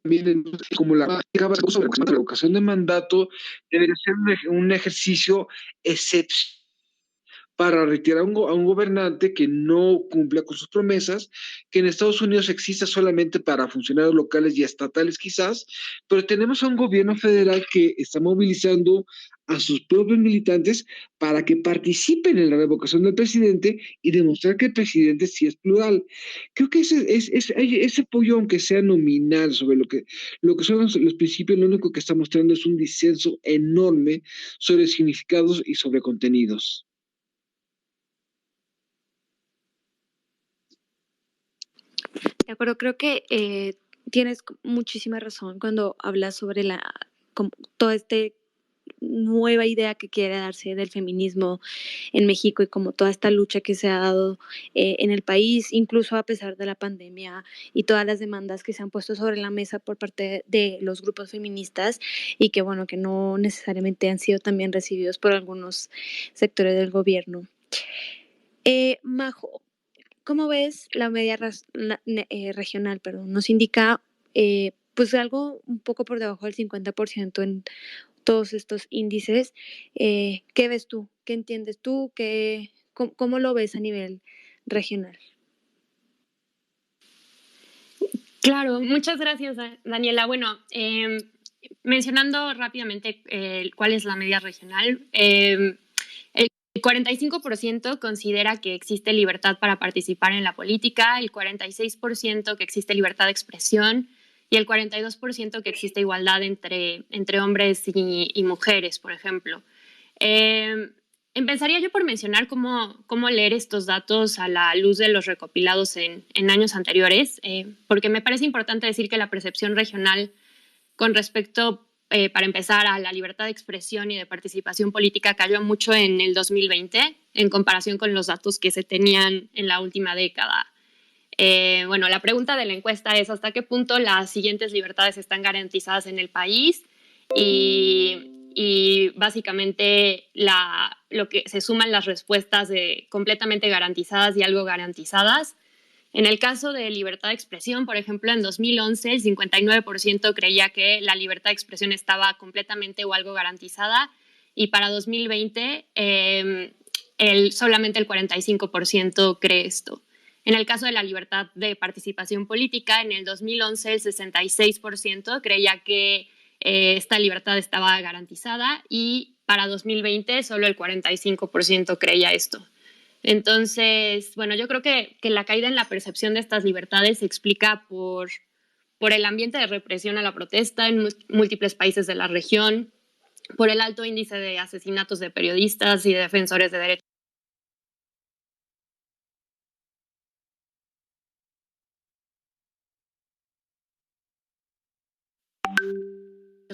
también como la sobre la revocación de mandato, debería ser un ejercicio excepcional para retirar a un gobernante que no cumpla con sus promesas, que en Estados Unidos exista solamente para funcionarios locales y estatales quizás, pero tenemos a un gobierno federal que está movilizando a sus propios militantes para que participen en la revocación del presidente y demostrar que el presidente sí es plural. Creo que ese apoyo, aunque sea nominal sobre lo que son los principios, lo único que está mostrando es un disenso enorme sobre significados y sobre contenidos. De acuerdo, creo que tienes muchísima razón cuando hablas sobre toda esta nueva idea que quiere darse del feminismo en México y como toda esta lucha que se ha dado en el país, incluso a pesar de la pandemia y todas las demandas que se han puesto sobre la mesa por parte de los grupos feministas y que bueno, que no necesariamente han sido también recibidos por algunos sectores del gobierno. Majo, ¿cómo ves la media regional? Perdón, nos indica pues algo un poco por debajo del 50% en todos estos índices. ¿Qué ves tú? ¿Qué entiendes tú? ¿Cómo lo ves a nivel regional? Claro, muchas gracias, Daniela. Bueno, mencionando rápidamente cuál es la media regional, el 45% considera que existe libertad para participar en la política, el 46% que existe libertad de expresión y el 42% que existe igualdad entre hombres y mujeres, por ejemplo. Empezaría yo por mencionar cómo leer estos datos a la luz de los recopilados en años anteriores, porque me parece importante decir que la percepción regional con respecto, para empezar, a la libertad de expresión y de participación política cayó mucho en el 2020 en comparación con los datos que se tenían en la última década. Bueno, la pregunta de la encuesta es ¿hasta qué punto las siguientes libertades están garantizadas en el país? Y básicamente lo que se suman las respuestas de completamente garantizadas y algo garantizadas. En el caso de libertad de expresión, por ejemplo, en 2011 el 59% creía que la libertad de expresión estaba completamente o algo garantizada y para 2020 solamente el 45% cree esto. En el caso de la libertad de participación política, en el 2011 el 66% creía que esta libertad estaba garantizada y para 2020 solo el 45% creía esto. Entonces, bueno, yo creo que la caída en la percepción de estas libertades se explica por el ambiente de represión a la protesta en múltiples países de la región, por el alto índice de asesinatos de periodistas y de defensores de derechos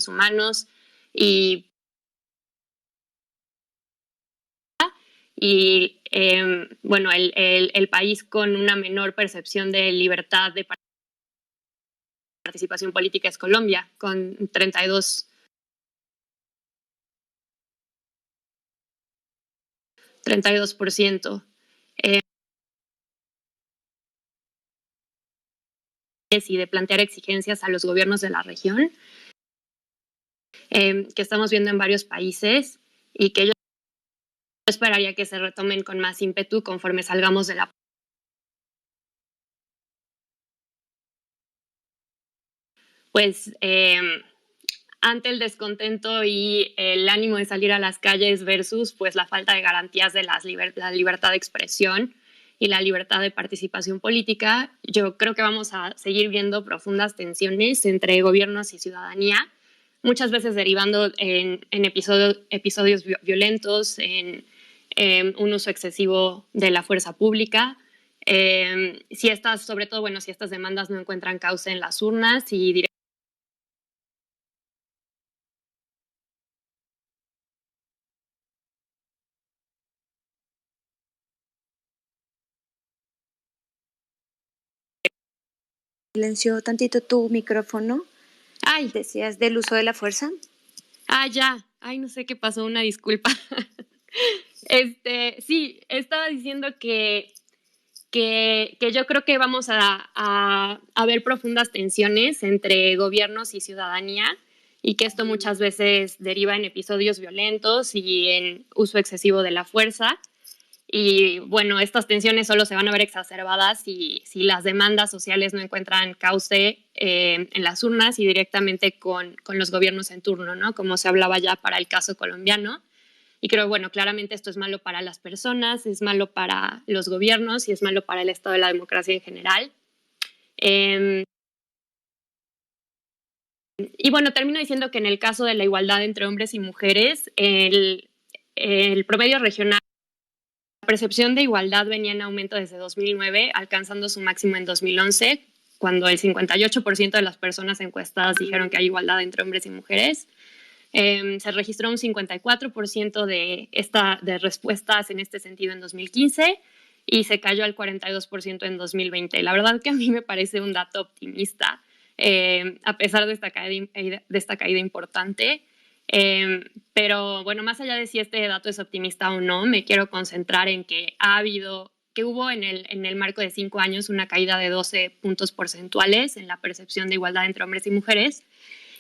humanos y y bueno, el país con una menor percepción de libertad de participación política es Colombia, con 32%. Y de plantear exigencias a los gobiernos de la región, que estamos viendo en varios países y que yo esperaría que se retomen con más ímpetu conforme salgamos de la pues ante el descontento y el ánimo de salir a las calles versus pues la falta de garantías de la libertad de expresión y la libertad de participación política, yo creo que vamos a seguir viendo profundas tensiones entre gobiernos y ciudadanía, muchas veces derivando en episodios violentos, en un uso excesivo de la fuerza pública. Si estas, sobre todo, bueno, si estas demandas no encuentran cauce en las urnas y Silenció tantito tu micrófono. Ay. Decías del uso de la fuerza. Ya. Ay, no sé qué pasó, una disculpa. Sí, estaba diciendo que yo creo que vamos a ver profundas tensiones entre gobiernos y ciudadanía y que esto muchas veces deriva en episodios violentos y en uso excesivo de la fuerza. Y bueno, estas tensiones solo se van a ver exacerbadas si las demandas sociales no encuentran cauce en las urnas y directamente con los gobiernos en turno, ¿no? Como se hablaba ya para el caso colombiano. Y creo, bueno, claramente esto es malo para las personas, es malo para los gobiernos y es malo para el estado de la democracia en general. Y bueno, termino diciendo que en el caso de la igualdad entre hombres y mujeres, el promedio regional, la percepción de igualdad venía en aumento desde 2009, alcanzando su máximo en 2011, cuando el 58% de las personas encuestadas dijeron que hay igualdad entre hombres y mujeres. Se registró un 54% de respuestas en este sentido en 2015 y se cayó al 42% en 2020. La verdad que a mí me parece un dato optimista, a pesar de esta caída importante. Pero bueno, más allá de si este dato es optimista o no, me quiero concentrar en que hubo en el marco de 5 años una caída de 12 puntos porcentuales en la percepción de igualdad entre hombres y mujeres.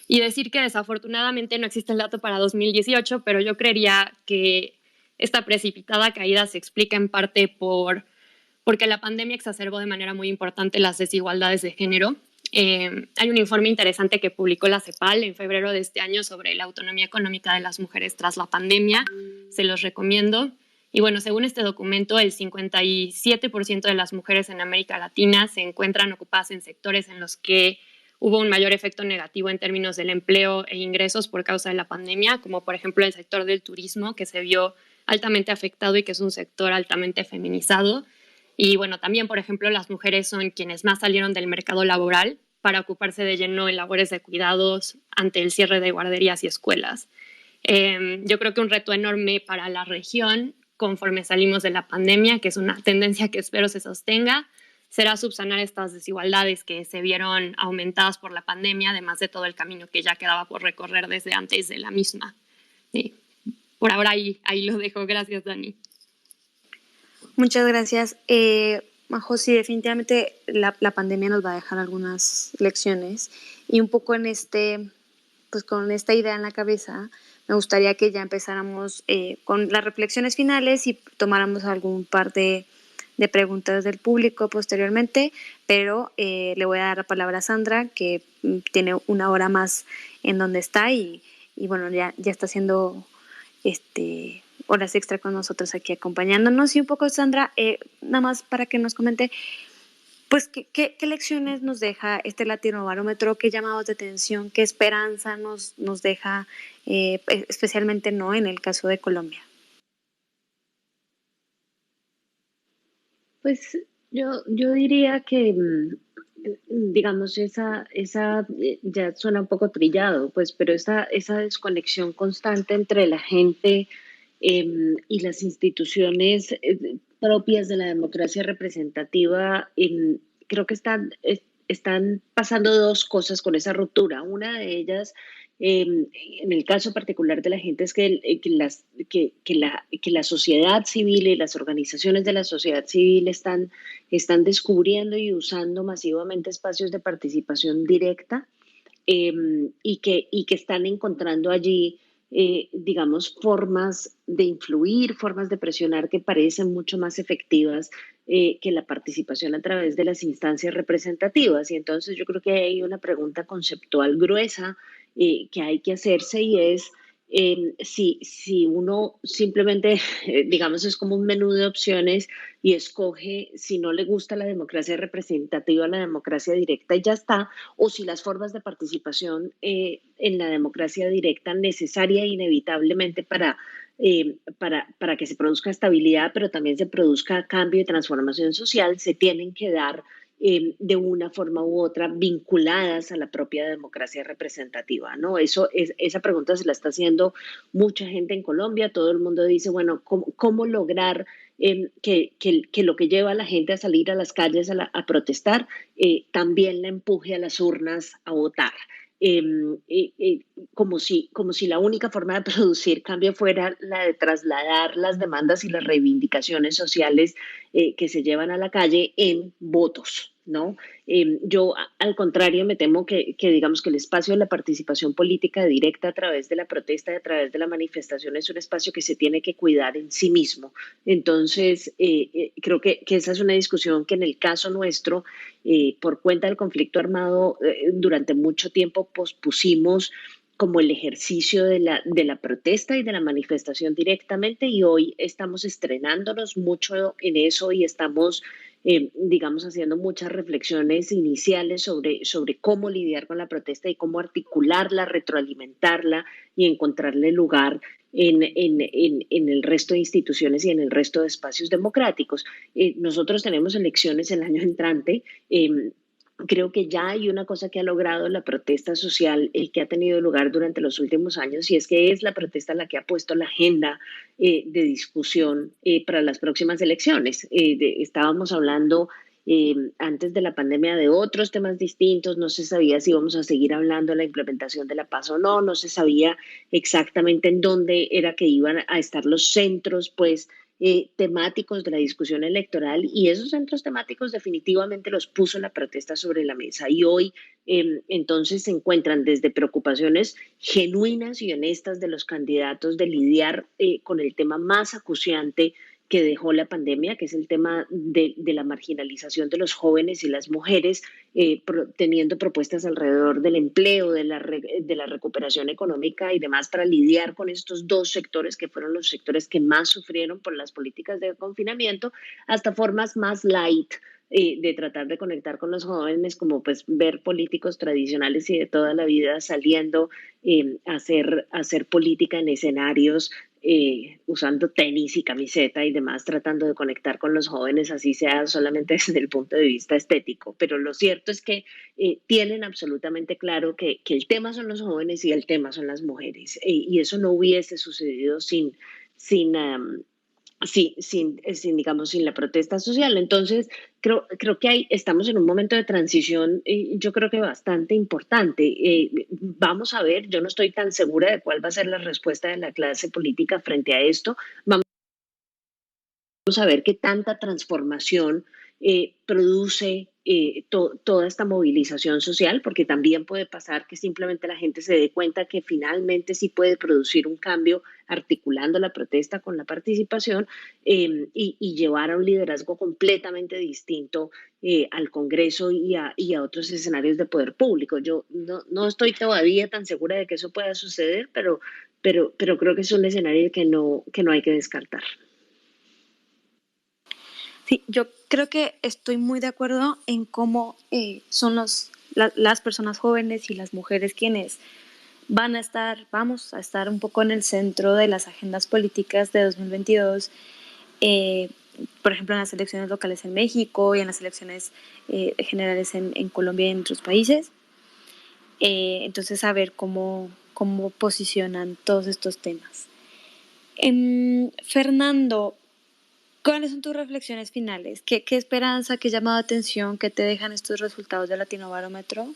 Y decir que desafortunadamente no existe el dato para 2018, pero yo creería que esta precipitada caída se explica en parte porque la pandemia exacerbó de manera muy importante las desigualdades de género. Hay un informe interesante que publicó la CEPAL en febrero de este año sobre la autonomía económica de las mujeres tras la pandemia. Se los recomiendo. Y bueno, según este documento, el 57% de las mujeres en América Latina se encuentran ocupadas en sectores en los que hubo un mayor efecto negativo en términos del empleo e ingresos por causa de la pandemia, como por ejemplo el sector del turismo, que se vio altamente afectado y que es un sector altamente feminizado. Y bueno, también, por ejemplo, las mujeres son quienes más salieron del mercado laboral para ocuparse de lleno en labores de cuidados ante el cierre de guarderías y escuelas. Yo creo que un reto enorme para la región conforme salimos de la pandemia, que es una tendencia que espero se sostenga, será subsanar estas desigualdades que se vieron aumentadas por la pandemia, además de todo el camino que ya quedaba por recorrer desde antes de la misma. Sí. Por ahora ahí lo dejo. Gracias, Dani. Muchas gracias. Majo, sí, definitivamente la pandemia nos va a dejar algunas lecciones y un poco pues con esta idea en la cabeza, me gustaría que ya empezáramos con las reflexiones finales y tomáramos algún par de preguntas del público posteriormente, pero le voy a dar la palabra a Sandra, que tiene una hora más en donde está y bueno, ya está haciendo horas extra con nosotros aquí acompañándonos. Y un poco, Sandra, nada más para que nos comente, pues, ¿qué lecciones nos deja este Latinobarómetro? ¿Qué llamados de atención? ¿Qué esperanza nos deja, especialmente no en el caso de Colombia? Pues yo diría que, digamos, esa ya suena un poco trillado, pues, pero esa desconexión constante entre la gente y las instituciones propias de la democracia representativa, creo que están pasando dos cosas con esa ruptura. Una de ellas, en el caso particular de la gente, es que la sociedad civil y las organizaciones de la sociedad civil están descubriendo y usando masivamente espacios de participación directa, y que están encontrando allí, digamos, formas de influir, formas de presionar que parecen mucho más efectivas que la participación a través de las instancias representativas. Y entonces yo creo que hay una pregunta conceptual gruesa que hay que hacerse, y es si uno simplemente, digamos, es como un menú de opciones y escoge, si no le gusta la democracia representativa, la democracia directa y ya está, o si las formas de participación en la democracia directa necesaria e inevitablemente para que se produzca estabilidad, pero también se produzca cambio y transformación social, se tienen que dar de una forma u otra vinculadas a la propia democracia representativa, ¿no? Esa pregunta se la está haciendo mucha gente en Colombia. Todo el mundo dice, bueno, ¿cómo lograr que lo que lleva a la gente a salir a las calles a protestar también la empuje a las urnas a votar? Eh, como si la única forma de producir cambio fuera la de trasladar las demandas y las reivindicaciones sociales que se llevan a la calle en votos, ¿no? Yo, al contrario, me temo que digamos que el espacio de la participación política directa a través de la protesta y a través de la manifestación es un espacio que se tiene que cuidar en sí mismo. Entonces, creo que esa es una discusión que en el caso nuestro, por cuenta del conflicto armado, durante mucho tiempo pospusimos como el ejercicio de la protesta y de la manifestación directamente, y hoy estamos estrenándonos mucho en eso y estamos, digamos, haciendo muchas reflexiones iniciales sobre cómo lidiar con la protesta y cómo articularla, retroalimentarla y encontrarle lugar en el resto de instituciones y en el resto de espacios democráticos. Nosotros tenemos elecciones el año entrante. Creo que ya hay una cosa que ha logrado la protesta social que ha tenido lugar durante los últimos años, y es que es la protesta la que ha puesto la agenda de discusión para las próximas elecciones. Estábamos hablando antes de la pandemia de otros temas distintos, no se sabía si íbamos a seguir hablando de la implementación de la paz o no, no se sabía exactamente en dónde era que iban a estar los centros, pues, temáticos de la discusión electoral, y esos centros temáticos definitivamente los puso la protesta sobre la mesa. Y hoy entonces se encuentran desde preocupaciones genuinas y honestas de los candidatos de lidiar con el tema más acuciante que dejó la pandemia, que es el tema de la marginalización de los jóvenes y las mujeres, teniendo propuestas alrededor del empleo, de la recuperación económica y demás, para lidiar con estos dos sectores que fueron los sectores que más sufrieron por las políticas de confinamiento, hasta formas más light de tratar de conectar con los jóvenes, como pues ver políticos tradicionales y de toda la vida saliendo a hacer política en escenarios, usando tenis y camiseta y demás, tratando de conectar con los jóvenes, así sea solamente desde el punto de vista estético. Pero lo cierto es que tienen absolutamente claro que el tema son los jóvenes y el tema son las mujeres, y eso no hubiese sucedido sin, um, digamos, sin la protesta social. Entonces, creo que estamos en un momento de transición, yo creo que bastante importante. Vamos a ver, yo no estoy tan segura de cuál va a ser la respuesta de la clase política frente a esto. Vamos a ver qué tanta transformación produce toda esta movilización social, porque también puede pasar que simplemente la gente se dé cuenta que finalmente sí puede producir un cambio articulando la protesta con la participación, y llevar a un liderazgo completamente distinto al Congreso y a otros escenarios de poder público. Yo no estoy todavía tan segura de que eso pueda suceder, pero creo que es un escenario que no hay que descartar. Sí, yo creo que estoy muy de acuerdo en cómo son las personas jóvenes y las mujeres quienes vamos a estar un poco en el centro de las agendas políticas de 2022, por ejemplo, en las elecciones locales en México y en las elecciones generales en Colombia y en otros países. Entonces, saber cómo posicionan todos estos temas. Fernando, ¿cuáles son tus reflexiones finales? ¿Qué esperanza, qué llamado de atención que te dejan estos resultados del Latinobarómetro?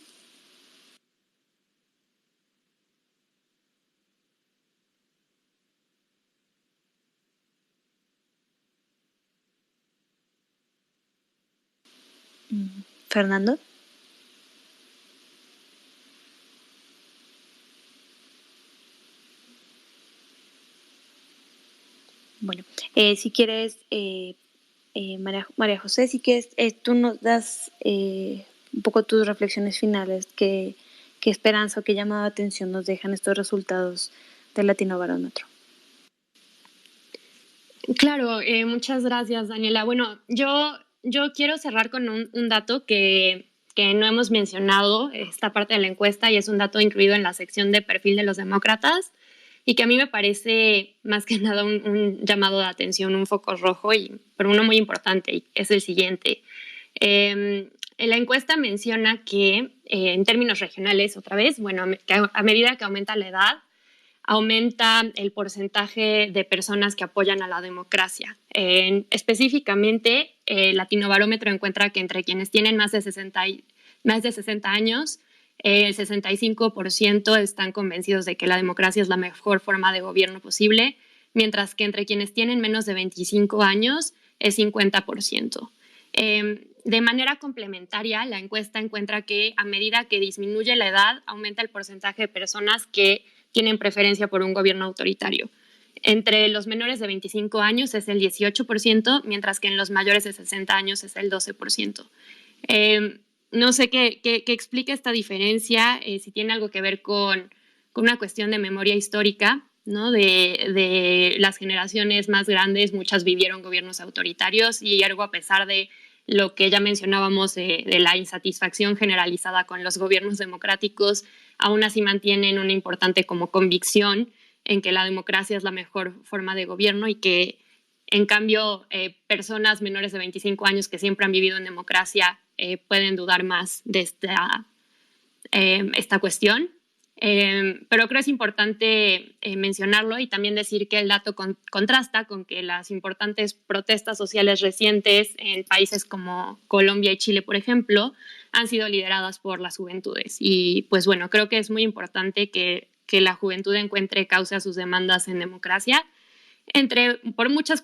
Fernando. Bueno, si quieres, María José, si quieres, tú nos das un poco tus reflexiones finales, qué esperanza o qué llamado de atención nos dejan estos resultados del Latinobarómetro. Claro, muchas gracias, Daniela. Bueno, yo quiero cerrar con un dato que no hemos mencionado, esta parte de la encuesta, y es un dato incluido en la sección de perfil de los demócratas, y que a mí me parece más que nada un llamado de atención, un foco rojo, pero uno muy importante, y es el siguiente. La encuesta menciona que, en términos regionales, otra vez, bueno, que a medida que aumenta la edad, aumenta el porcentaje de personas que apoyan a la democracia. Específicamente, el Latinobarómetro encuentra que entre quienes tienen más de 60 años, el 65% están convencidos de que la democracia es la mejor forma de gobierno posible, mientras que entre quienes tienen menos de 25 años es 50%. De manera complementaria, la encuesta encuentra que a medida que disminuye la edad, aumenta el porcentaje de personas que tienen preferencia por un gobierno autoritario. Entre los menores de 25 años es el 18%, mientras que en los mayores de 60 años es el 12%. No sé qué explica esta diferencia, si tiene algo que ver con una cuestión de memoria histórica, ¿no? De las generaciones más grandes, muchas vivieron gobiernos autoritarios y algo a pesar de lo que ya mencionábamos de la insatisfacción generalizada con los gobiernos democráticos, aún así mantienen una importante como convicción en que la democracia es la mejor forma de gobierno y que, en cambio, personas menores de 25 años que siempre han vivido en democracia pueden dudar más de esta cuestión. Pero creo que es importante mencionarlo y también decir que el dato contrasta con que las importantes protestas sociales recientes en países como Colombia y Chile, por ejemplo, han sido lideradas por las juventudes. Y pues bueno, creo que es muy importante que la juventud encuentre cauce a sus demandas en democracia, por muchas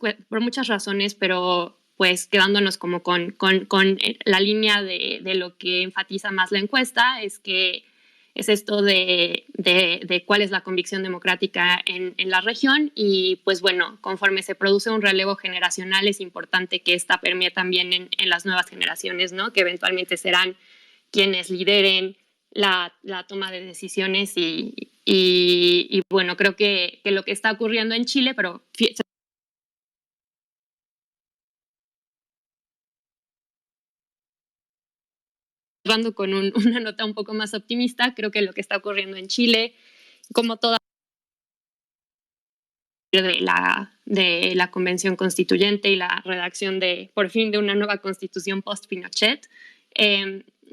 razones, pero pues quedándonos como con la línea de lo que enfatiza más la encuesta, es esto de cuál es la convicción democrática en la región y pues bueno, conforme se produce un relevo generacional es importante que esta permee también en las nuevas generaciones, ¿no? Que eventualmente serán quienes lideren la toma de decisiones y bueno, creo que lo que está ocurriendo en Chile, pero cerrando con una nota un poco más optimista, creo que lo que está ocurriendo en Chile, como toda de la convención constituyente y la redacción por fin de una nueva constitución post-Pinochet,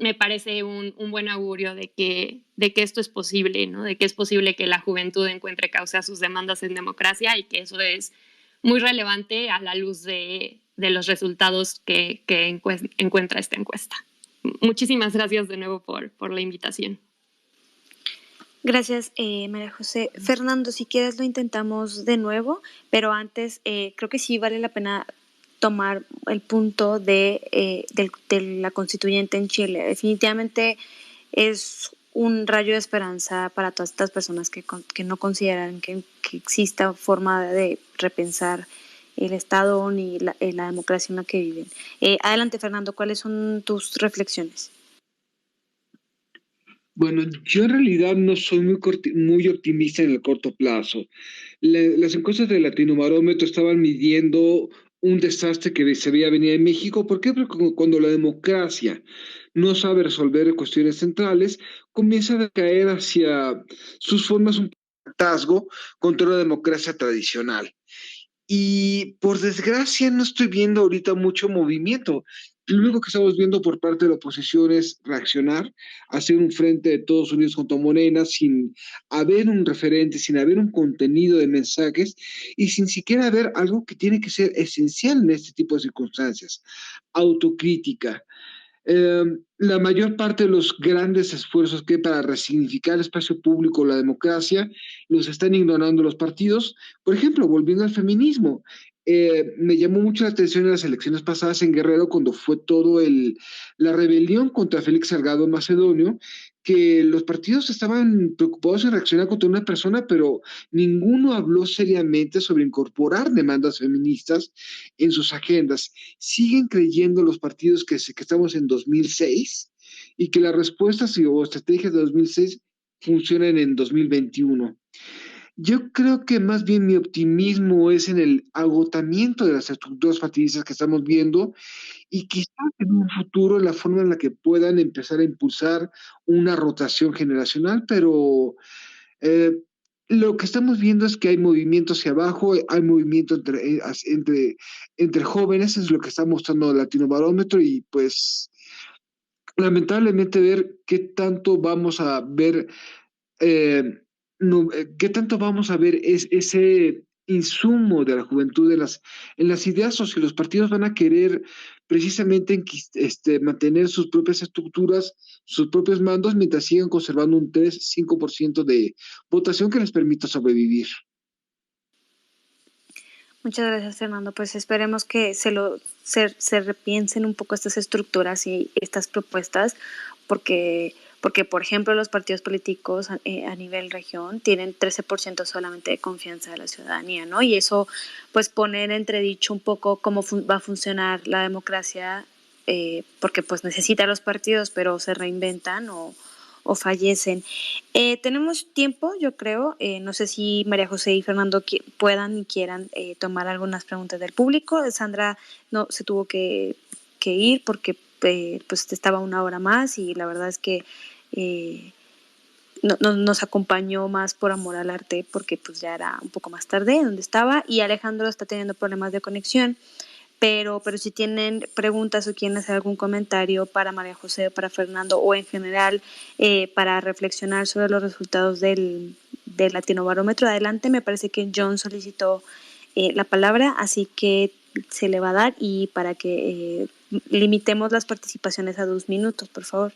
me parece un buen augurio de que esto es posible, ¿no? De que es posible que la juventud encuentre causa a sus demandas en democracia y que eso es muy relevante a la luz de los resultados que encuentra esta encuesta. Muchísimas gracias de nuevo por la invitación. Gracias, María José. Fernando, si quieres lo intentamos de nuevo, pero antes creo que sí vale la pena tomar el punto de la constituyente en Chile. Definitivamente es un rayo de esperanza para todas estas personas que no consideran que exista forma de repensar el Estado ni la democracia en la que viven. Adelante, Fernando, ¿cuáles son tus reflexiones? Bueno, yo en realidad no soy muy optimista en el corto plazo. Las encuestas del Latinobarómetro estaban midiendo un desastre que se veía venir en México. ¿Por qué? Porque cuando la democracia no sabe resolver cuestiones centrales, comienza a caer hacia sus formas un hartazgo contra la democracia tradicional. Y por desgracia no estoy viendo ahorita mucho movimiento. Lo único que estamos viendo por parte de la oposición es reaccionar, hacer un frente de todos unidos contra Morena sin haber un referente, sin haber un contenido de mensajes y sin siquiera haber algo que tiene que ser esencial en este tipo de circunstancias, autocrítica. La mayor parte de los grandes esfuerzos que hay para resignificar el espacio público, la democracia, los están ignorando los partidos. Por ejemplo, volviendo al feminismo, me llamó mucho la atención en las elecciones pasadas en Guerrero cuando fue la rebelión contra Félix Salgado Macedonio, que los partidos estaban preocupados en reaccionar contra una persona, pero ninguno habló seriamente sobre incorporar demandas feministas en sus agendas. Siguen creyendo los partidos que estamos en 2006 y que las respuestas o estrategias de 2006 funcionan en 2021. Yo creo que más bien mi optimismo es en el agotamiento de las estructuras partidistas que estamos viendo y quizás en un futuro la forma en la que puedan empezar a impulsar una rotación generacional, pero eh, lo que estamos viendo es que hay movimiento hacia abajo, hay movimiento entre jóvenes, es lo que está mostrando el Latino Barómetro y pues lamentablemente ver qué tanto vamos a ver, eh, no, qué tanto vamos a ver ese insumo de la juventud en las ideas o si los partidos van a querer precisamente mantener sus propias estructuras, sus propios mandos, mientras sigan conservando un 3-5% de votación que les permita sobrevivir. Muchas gracias, Fernando. Pues esperemos que se repiensen un poco estas estructuras y estas propuestas, porque por ejemplo, los partidos políticos a nivel región tienen 13% solamente de confianza de la ciudadanía, ¿no? Y eso pues pone en entredicho un poco cómo va a funcionar la democracia, porque pues necesita los partidos, pero se reinventan o fallecen. Tenemos tiempo, yo creo. No sé si María José y Fernando puedan y quieran tomar algunas preguntas del público. Sandra no se tuvo que ir porque pues estaba una hora más y la verdad es que nos acompañó más por amor al arte porque pues ya era un poco más tarde donde estaba y Alejandro está teniendo problemas de conexión. Pero si tienen preguntas o quieren hacer algún comentario para María José, para Fernando o en general para reflexionar sobre los resultados del Latino Barómetro, adelante. Me parece que John solicitó la palabra, así que se le va a dar y para que limitemos las participaciones a 2 minutos, por favor.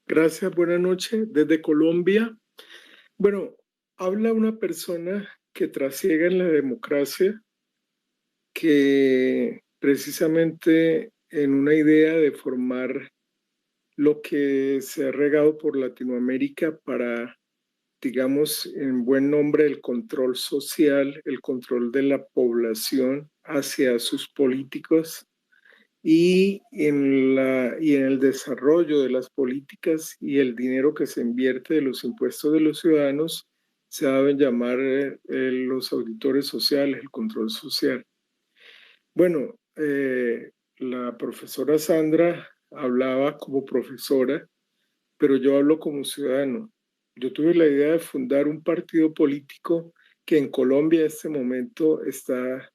Gracias, buenas noches. Desde Colombia. Bueno, habla una persona que trasiega en la democracia, que precisamente en una idea de formar lo que se ha regado por Latinoamérica para, digamos, en buen nombre, el control social, el control de la población hacia sus políticos y en el desarrollo de las políticas y el dinero que se invierte de los impuestos de los ciudadanos, se deben llamar los auditores sociales, el control social. Bueno, la profesora Sandra hablaba como profesora, pero yo hablo como ciudadano. Yo tuve la idea de fundar un partido político que en Colombia en este momento está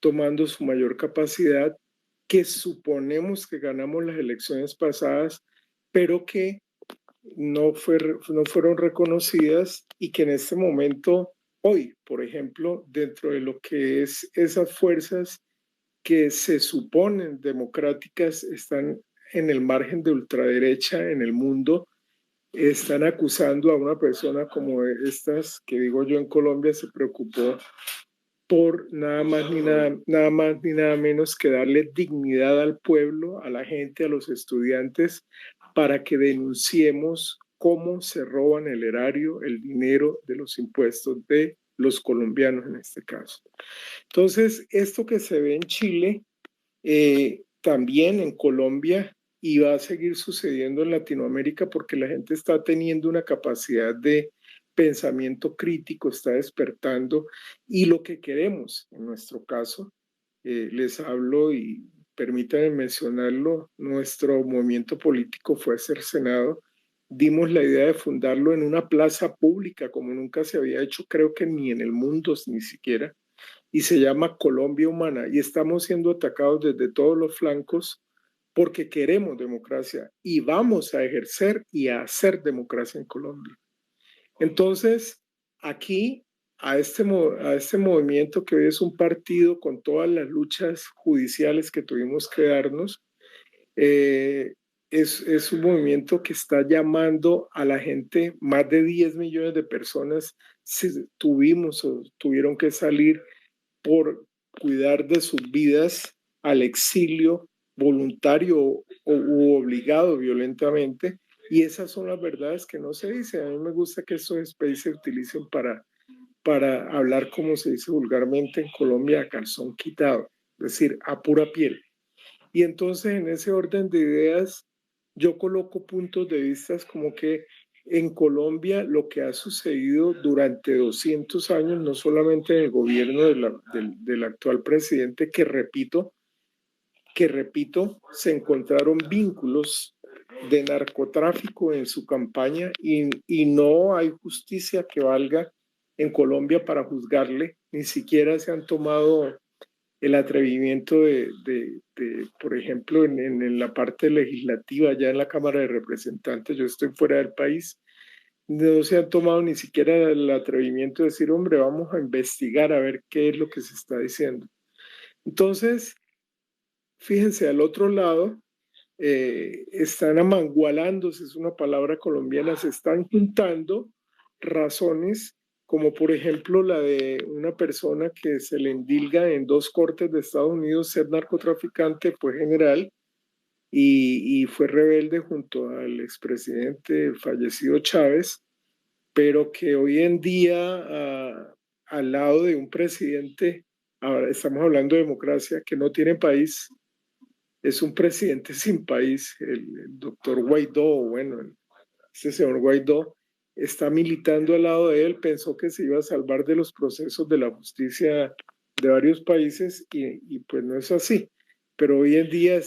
tomando su mayor capacidad, que suponemos que ganamos las elecciones pasadas, pero que no fueron reconocidas y que en este momento, hoy, por ejemplo, dentro de lo que es esas fuerzas que se suponen democráticas, están en el margen de ultraderecha en el mundo, están acusando a una persona como estas, que digo yo en Colombia se preocupó por nada más ni nada menos que darle dignidad al pueblo, a la gente, a los estudiantes, para que denunciemos cómo se roban el erario, el dinero de los impuestos de los colombianos en este caso. Entonces, esto que se ve en Chile, también en Colombia, y va a seguir sucediendo en Latinoamérica porque la gente está teniendo una capacidad de pensamiento crítico, está despertando, y lo que queremos, en nuestro caso, les hablo y permítanme mencionarlo, nuestro movimiento político fue cercenado, dimos la idea de fundarlo en una plaza pública como nunca se había hecho, creo que ni en el mundo ni siquiera, y se llama Colombia Humana, y estamos siendo atacados desde todos los flancos porque queremos democracia y vamos a ejercer y a hacer democracia en Colombia. Entonces, aquí, a este movimiento que hoy es un partido con todas las luchas judiciales que tuvimos que darnos, es un movimiento que está llamando a la gente, más de 10 millones de personas tuvieron que salir por cuidar de sus vidas al exilio voluntario u obligado violentamente, y esas son las verdades que no se dicen. A mí me gusta que estos spaces se utilicen para hablar, como se dice vulgarmente en Colombia, a calzón quitado, es decir, a pura piel. Y entonces en ese orden de ideas yo coloco puntos de vista como que en Colombia lo que ha sucedido durante 200 años, no solamente en el gobierno del actual presidente, que repito, se encontraron vínculos de narcotráfico en su campaña y no hay justicia que valga en Colombia para juzgarle, ni siquiera se han tomado el atrevimiento por ejemplo, en la parte legislativa, ya en la Cámara de Representantes, yo estoy fuera del país, no se han tomado ni siquiera el atrevimiento de decir, hombre, vamos a investigar a ver qué es lo que se está diciendo. Entonces, fíjense, al otro lado, están amangualándose, es una palabra colombiana, se están juntando razones como por ejemplo la de una persona que se le endilga en 2 cortes de Estados Unidos ser narcotraficante, fue general y fue rebelde junto al expresidente fallecido Chávez, pero que hoy en día al lado de un presidente, ahora estamos hablando de democracia, que no tiene país, es un presidente sin país, el doctor Guaidó, bueno, este señor Guaidó está militando al lado de él, pensó que se iba a salvar de los procesos de la justicia de varios países y pues no es así. Pero hoy en día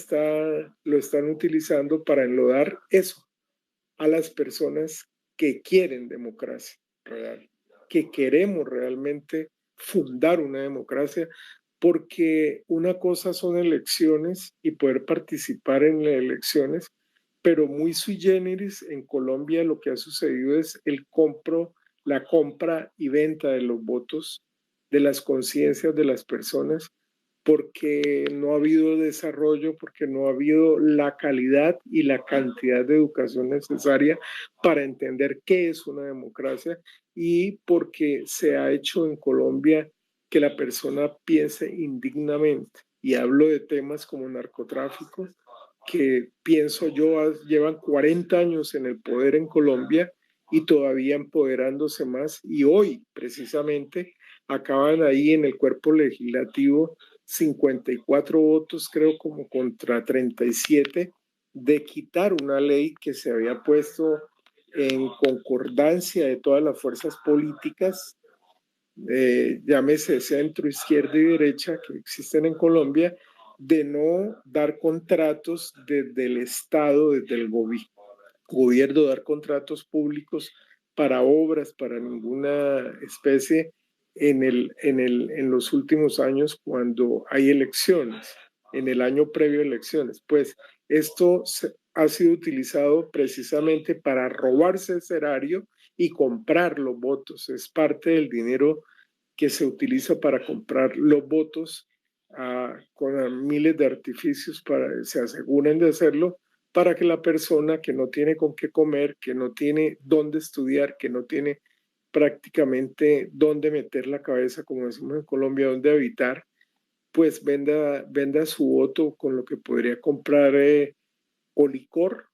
lo están utilizando para enlodar eso a las personas que quieren democracia real, que queremos realmente fundar una democracia, porque una cosa son elecciones y poder participar en las elecciones, pero muy sui generis en Colombia lo que ha sucedido es la compra y venta de los votos, de las conciencias de las personas, porque no ha habido desarrollo, porque no ha habido la calidad y la cantidad de educación necesaria para entender qué es una democracia y porque se ha hecho en Colombia que la persona piense indignamente. Y hablo de temas como narcotráfico, que pienso yo llevan 40 años en el poder en Colombia y todavía empoderándose más. Y hoy, precisamente, acaban ahí en el cuerpo legislativo 54 votos, creo, como contra 37, de quitar una ley que se había puesto en concordancia de todas las fuerzas políticas, llámese centro, izquierda y derecha, que existen en Colombia, de no dar contratos desde el Estado, desde el gobierno, dar contratos públicos para obras, para ninguna especie en los últimos años cuando hay elecciones, en el año previo a elecciones. Pues esto ha sido utilizado precisamente para robarse ese erario y comprar los votos. Es parte del dinero que se utiliza para comprar los votos con miles de artificios se aseguren de hacerlo para que la persona que no tiene con qué comer, que no tiene dónde estudiar, que no tiene prácticamente dónde meter la cabeza, como decimos en Colombia, dónde habitar, pues venda su voto con lo que podría comprar o licor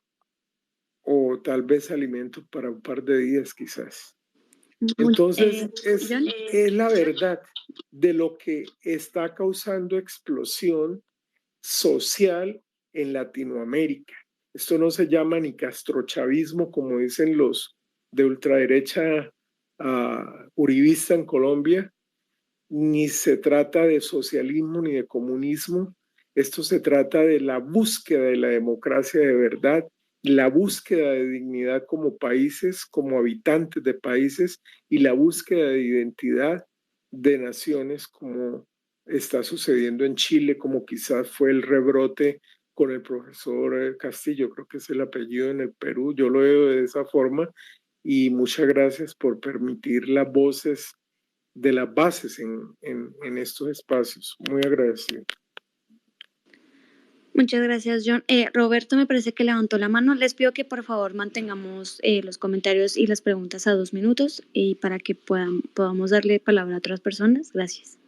o tal vez alimento para un par de días quizás. Entonces, es la verdad de lo que está causando explosión social en Latinoamérica. Esto no se llama ni castrochavismo, como dicen los de ultraderecha uribista en Colombia, ni se trata de socialismo ni de comunismo. Esto se trata de la búsqueda de la democracia de verdad, la búsqueda de dignidad como países, como habitantes de países, y la búsqueda de identidad de naciones, como está sucediendo en Chile, como quizás fue el rebrote con el profesor Castillo, creo que es el apellido, en el Perú. Yo lo veo de esa forma, y muchas gracias por permitir las voces de las bases en estos espacios. Muy agradecido. Muchas gracias, John. Roberto me parece que levantó la mano. Les pido que por favor mantengamos los comentarios y las preguntas a 2 minutos y para que podamos darle palabra a otras personas. Gracias.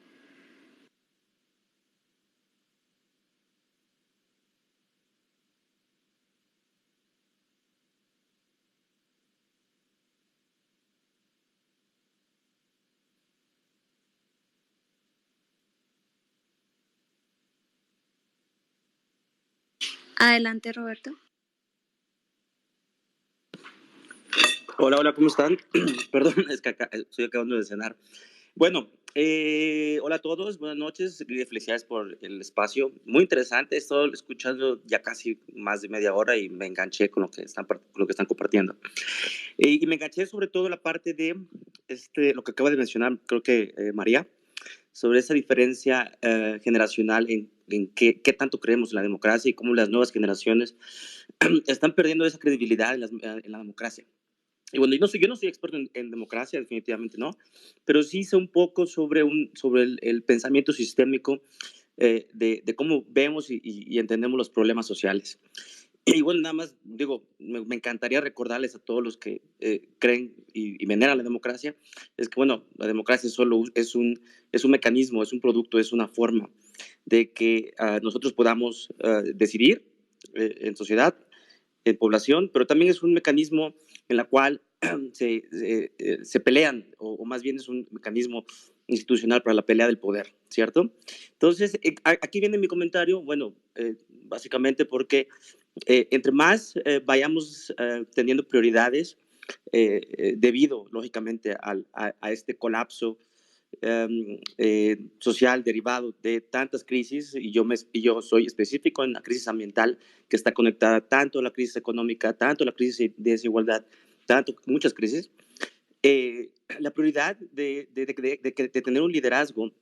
Adelante, Roberto. Hola, ¿cómo están? Perdón, es que estoy acabando de cenar. Bueno, hola a todos, buenas noches, felicidades por el espacio. Muy interesante, he estado escuchando ya casi más de media hora y me enganché con lo que están compartiendo. Y me enganché sobre todo en la parte de lo que acaba de mencionar, creo que María, sobre esa diferencia generacional en qué tanto creemos en la democracia y cómo las nuevas generaciones están perdiendo esa credibilidad en la democracia. Y bueno, yo no soy experto en democracia, definitivamente no, pero sí sé un poco sobre el pensamiento sistémico de cómo vemos y entendemos los problemas sociales. Y bueno, nada más digo, me encantaría recordarles a todos los que creen y veneran la democracia, es que bueno, la democracia solo es un mecanismo, es un producto, es una forma de que nosotros podamos decidir en sociedad, en población, pero también es un mecanismo en la cual se pelean, o más bien es un mecanismo institucional para la pelea del poder, ¿cierto? Entonces, aquí viene mi comentario, bueno, básicamente porque entre más vayamos teniendo prioridades, debido, lógicamente, a este colapso social derivado de tantas crisis, y yo soy específico en la crisis ambiental, que está conectada tanto a la crisis económica, tanto a la crisis de desigualdad, muchas crisis, la prioridad de tener un liderazgo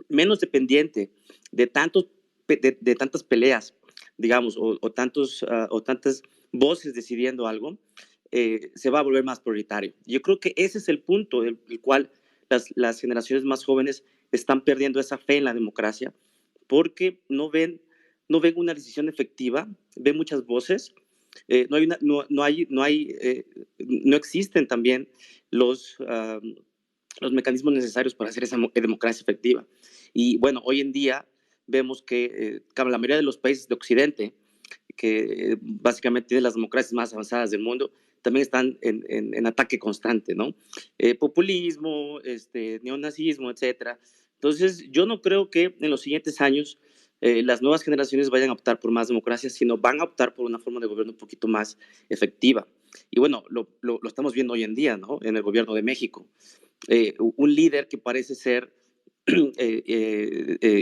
menos dependiente de tantas peleas, digamos, o tantas voces decidiendo algo, se va a volver más prioritario. Yo creo que ese es el punto del cual las generaciones más jóvenes están perdiendo esa fe en la democracia, porque no ven una decisión efectiva, ven muchas voces, no existen también los mecanismos necesarios para hacer esa democracia efectiva. Y bueno, hoy en día vemos que la mayoría de los países de Occidente, que básicamente tienen las democracias más avanzadas del mundo, también están en ataque constante, ¿no? Populismo, neonazismo, etcétera. Entonces, yo no creo que en los siguientes años las nuevas generaciones vayan a optar por más democracia, sino van a optar por una forma de gobierno un poquito más efectiva. Y bueno, lo estamos viendo hoy en día, ¿no? En el gobierno de México. Un líder que parece ser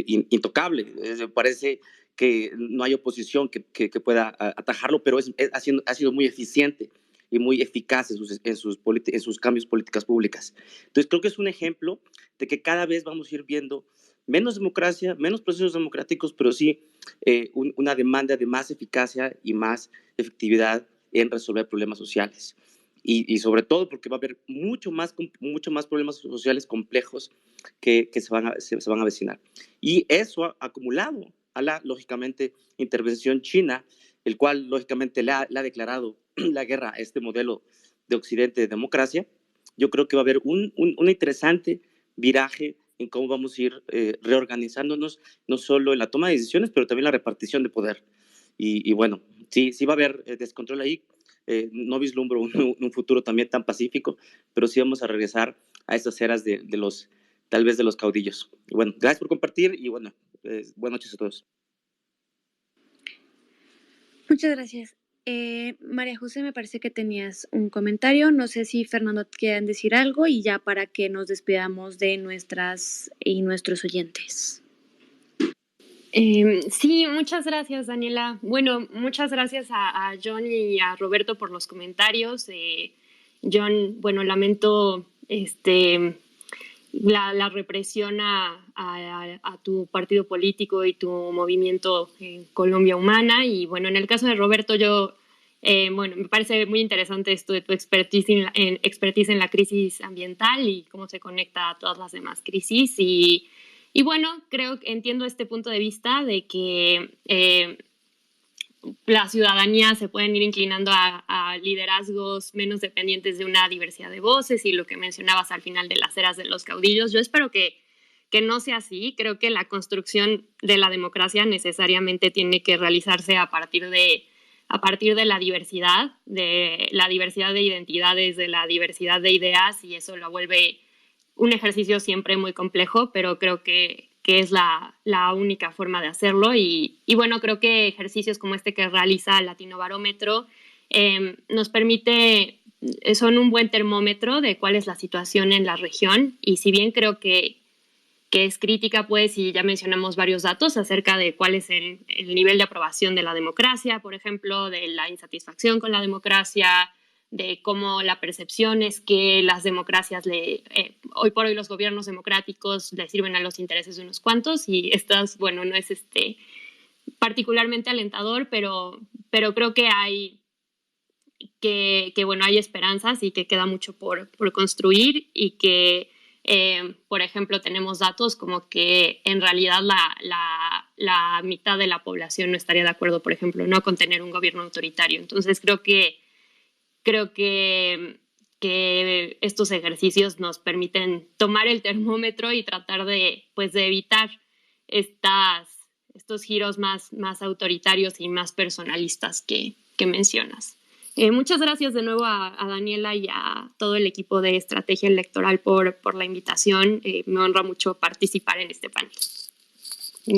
intocable, parece que no hay oposición que pueda atajarlo, pero ha sido muy eficiente y muy eficaz en sus cambios políticas públicas. Entonces creo que es un ejemplo de que cada vez vamos a ir viendo menos democracia, menos procesos democráticos, pero sí una demanda de más eficacia y más efectividad en resolver problemas sociales. Y sobre todo porque va a haber mucho más problemas sociales complejos que se van a avecinar. Y eso ha acumulado a la, lógicamente, intervención china, el cual, lógicamente, le ha declarado la guerra a este modelo de Occidente de democracia. Yo creo que va a haber un interesante viraje en cómo vamos a ir reorganizándonos, no solo en la toma de decisiones, pero también la repartición de poder. Y bueno, sí va a haber descontrol ahí, no vislumbro un futuro también tan pacífico, pero sí vamos a regresar a estas eras tal vez de los caudillos. Y bueno, gracias por compartir y bueno, buenas noches a todos. Muchas gracias. María José, me parece que tenías un comentario. No sé si Fernando quieran decir algo y ya para que nos despidamos de nuestras y nuestros oyentes. Sí, muchas gracias, Daniela. Bueno, muchas gracias a John y a Roberto por los comentarios. John, bueno, lamento la represión a tu partido político y tu movimiento Colombia Humana. Y bueno, en el caso de Roberto, bueno, me parece muy interesante esto de tu expertise en la crisis ambiental y cómo se conecta a todas las demás crisis. Y bueno, entiendo este punto de vista de que la ciudadanía se pueden ir inclinando a liderazgos menos dependientes de una diversidad de voces y lo que mencionabas al final de las eras de los caudillos. Yo espero que no sea así. Creo que la construcción de la democracia necesariamente tiene que realizarse a partir de la diversidad de identidades, de la diversidad de ideas, y eso lo vuelve un ejercicio siempre muy complejo, pero creo que es la única forma de hacerlo. Y bueno, creo que ejercicios como este que realiza Latino Barómetro nos permite, son un buen termómetro de cuál es la situación en la región. Y si bien creo que es crítica, pues, y ya mencionamos varios datos acerca de cuál es el nivel de aprobación de la democracia, por ejemplo, de la insatisfacción con la democracia, de cómo la percepción es que las democracias hoy por hoy los gobiernos democráticos le sirven a los intereses de unos cuantos, y bueno, no es particularmente alentador, pero creo que hay bueno, hay esperanzas y que queda mucho por construir, y que por ejemplo, tenemos datos como que en realidad la mitad de la población no estaría de acuerdo, por ejemplo, no con tener un gobierno autoritario. Entonces creo que estos ejercicios nos permiten tomar el termómetro y tratar de evitar estos giros más autoritarios y más personalistas que mencionas. Muchas gracias de nuevo a Daniela y a todo el equipo de Estrategia Electoral por la invitación. Me honra mucho participar en este panel.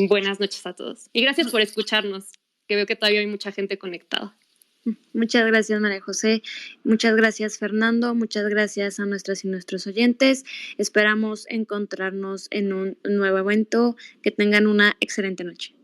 Buenas noches a todos. Y gracias por escucharnos, que veo que todavía hay mucha gente conectada. Muchas gracias, María José. Muchas gracias, Fernando. Muchas gracias a nuestras y nuestros oyentes. Esperamos encontrarnos en un nuevo evento. Que tengan una excelente noche.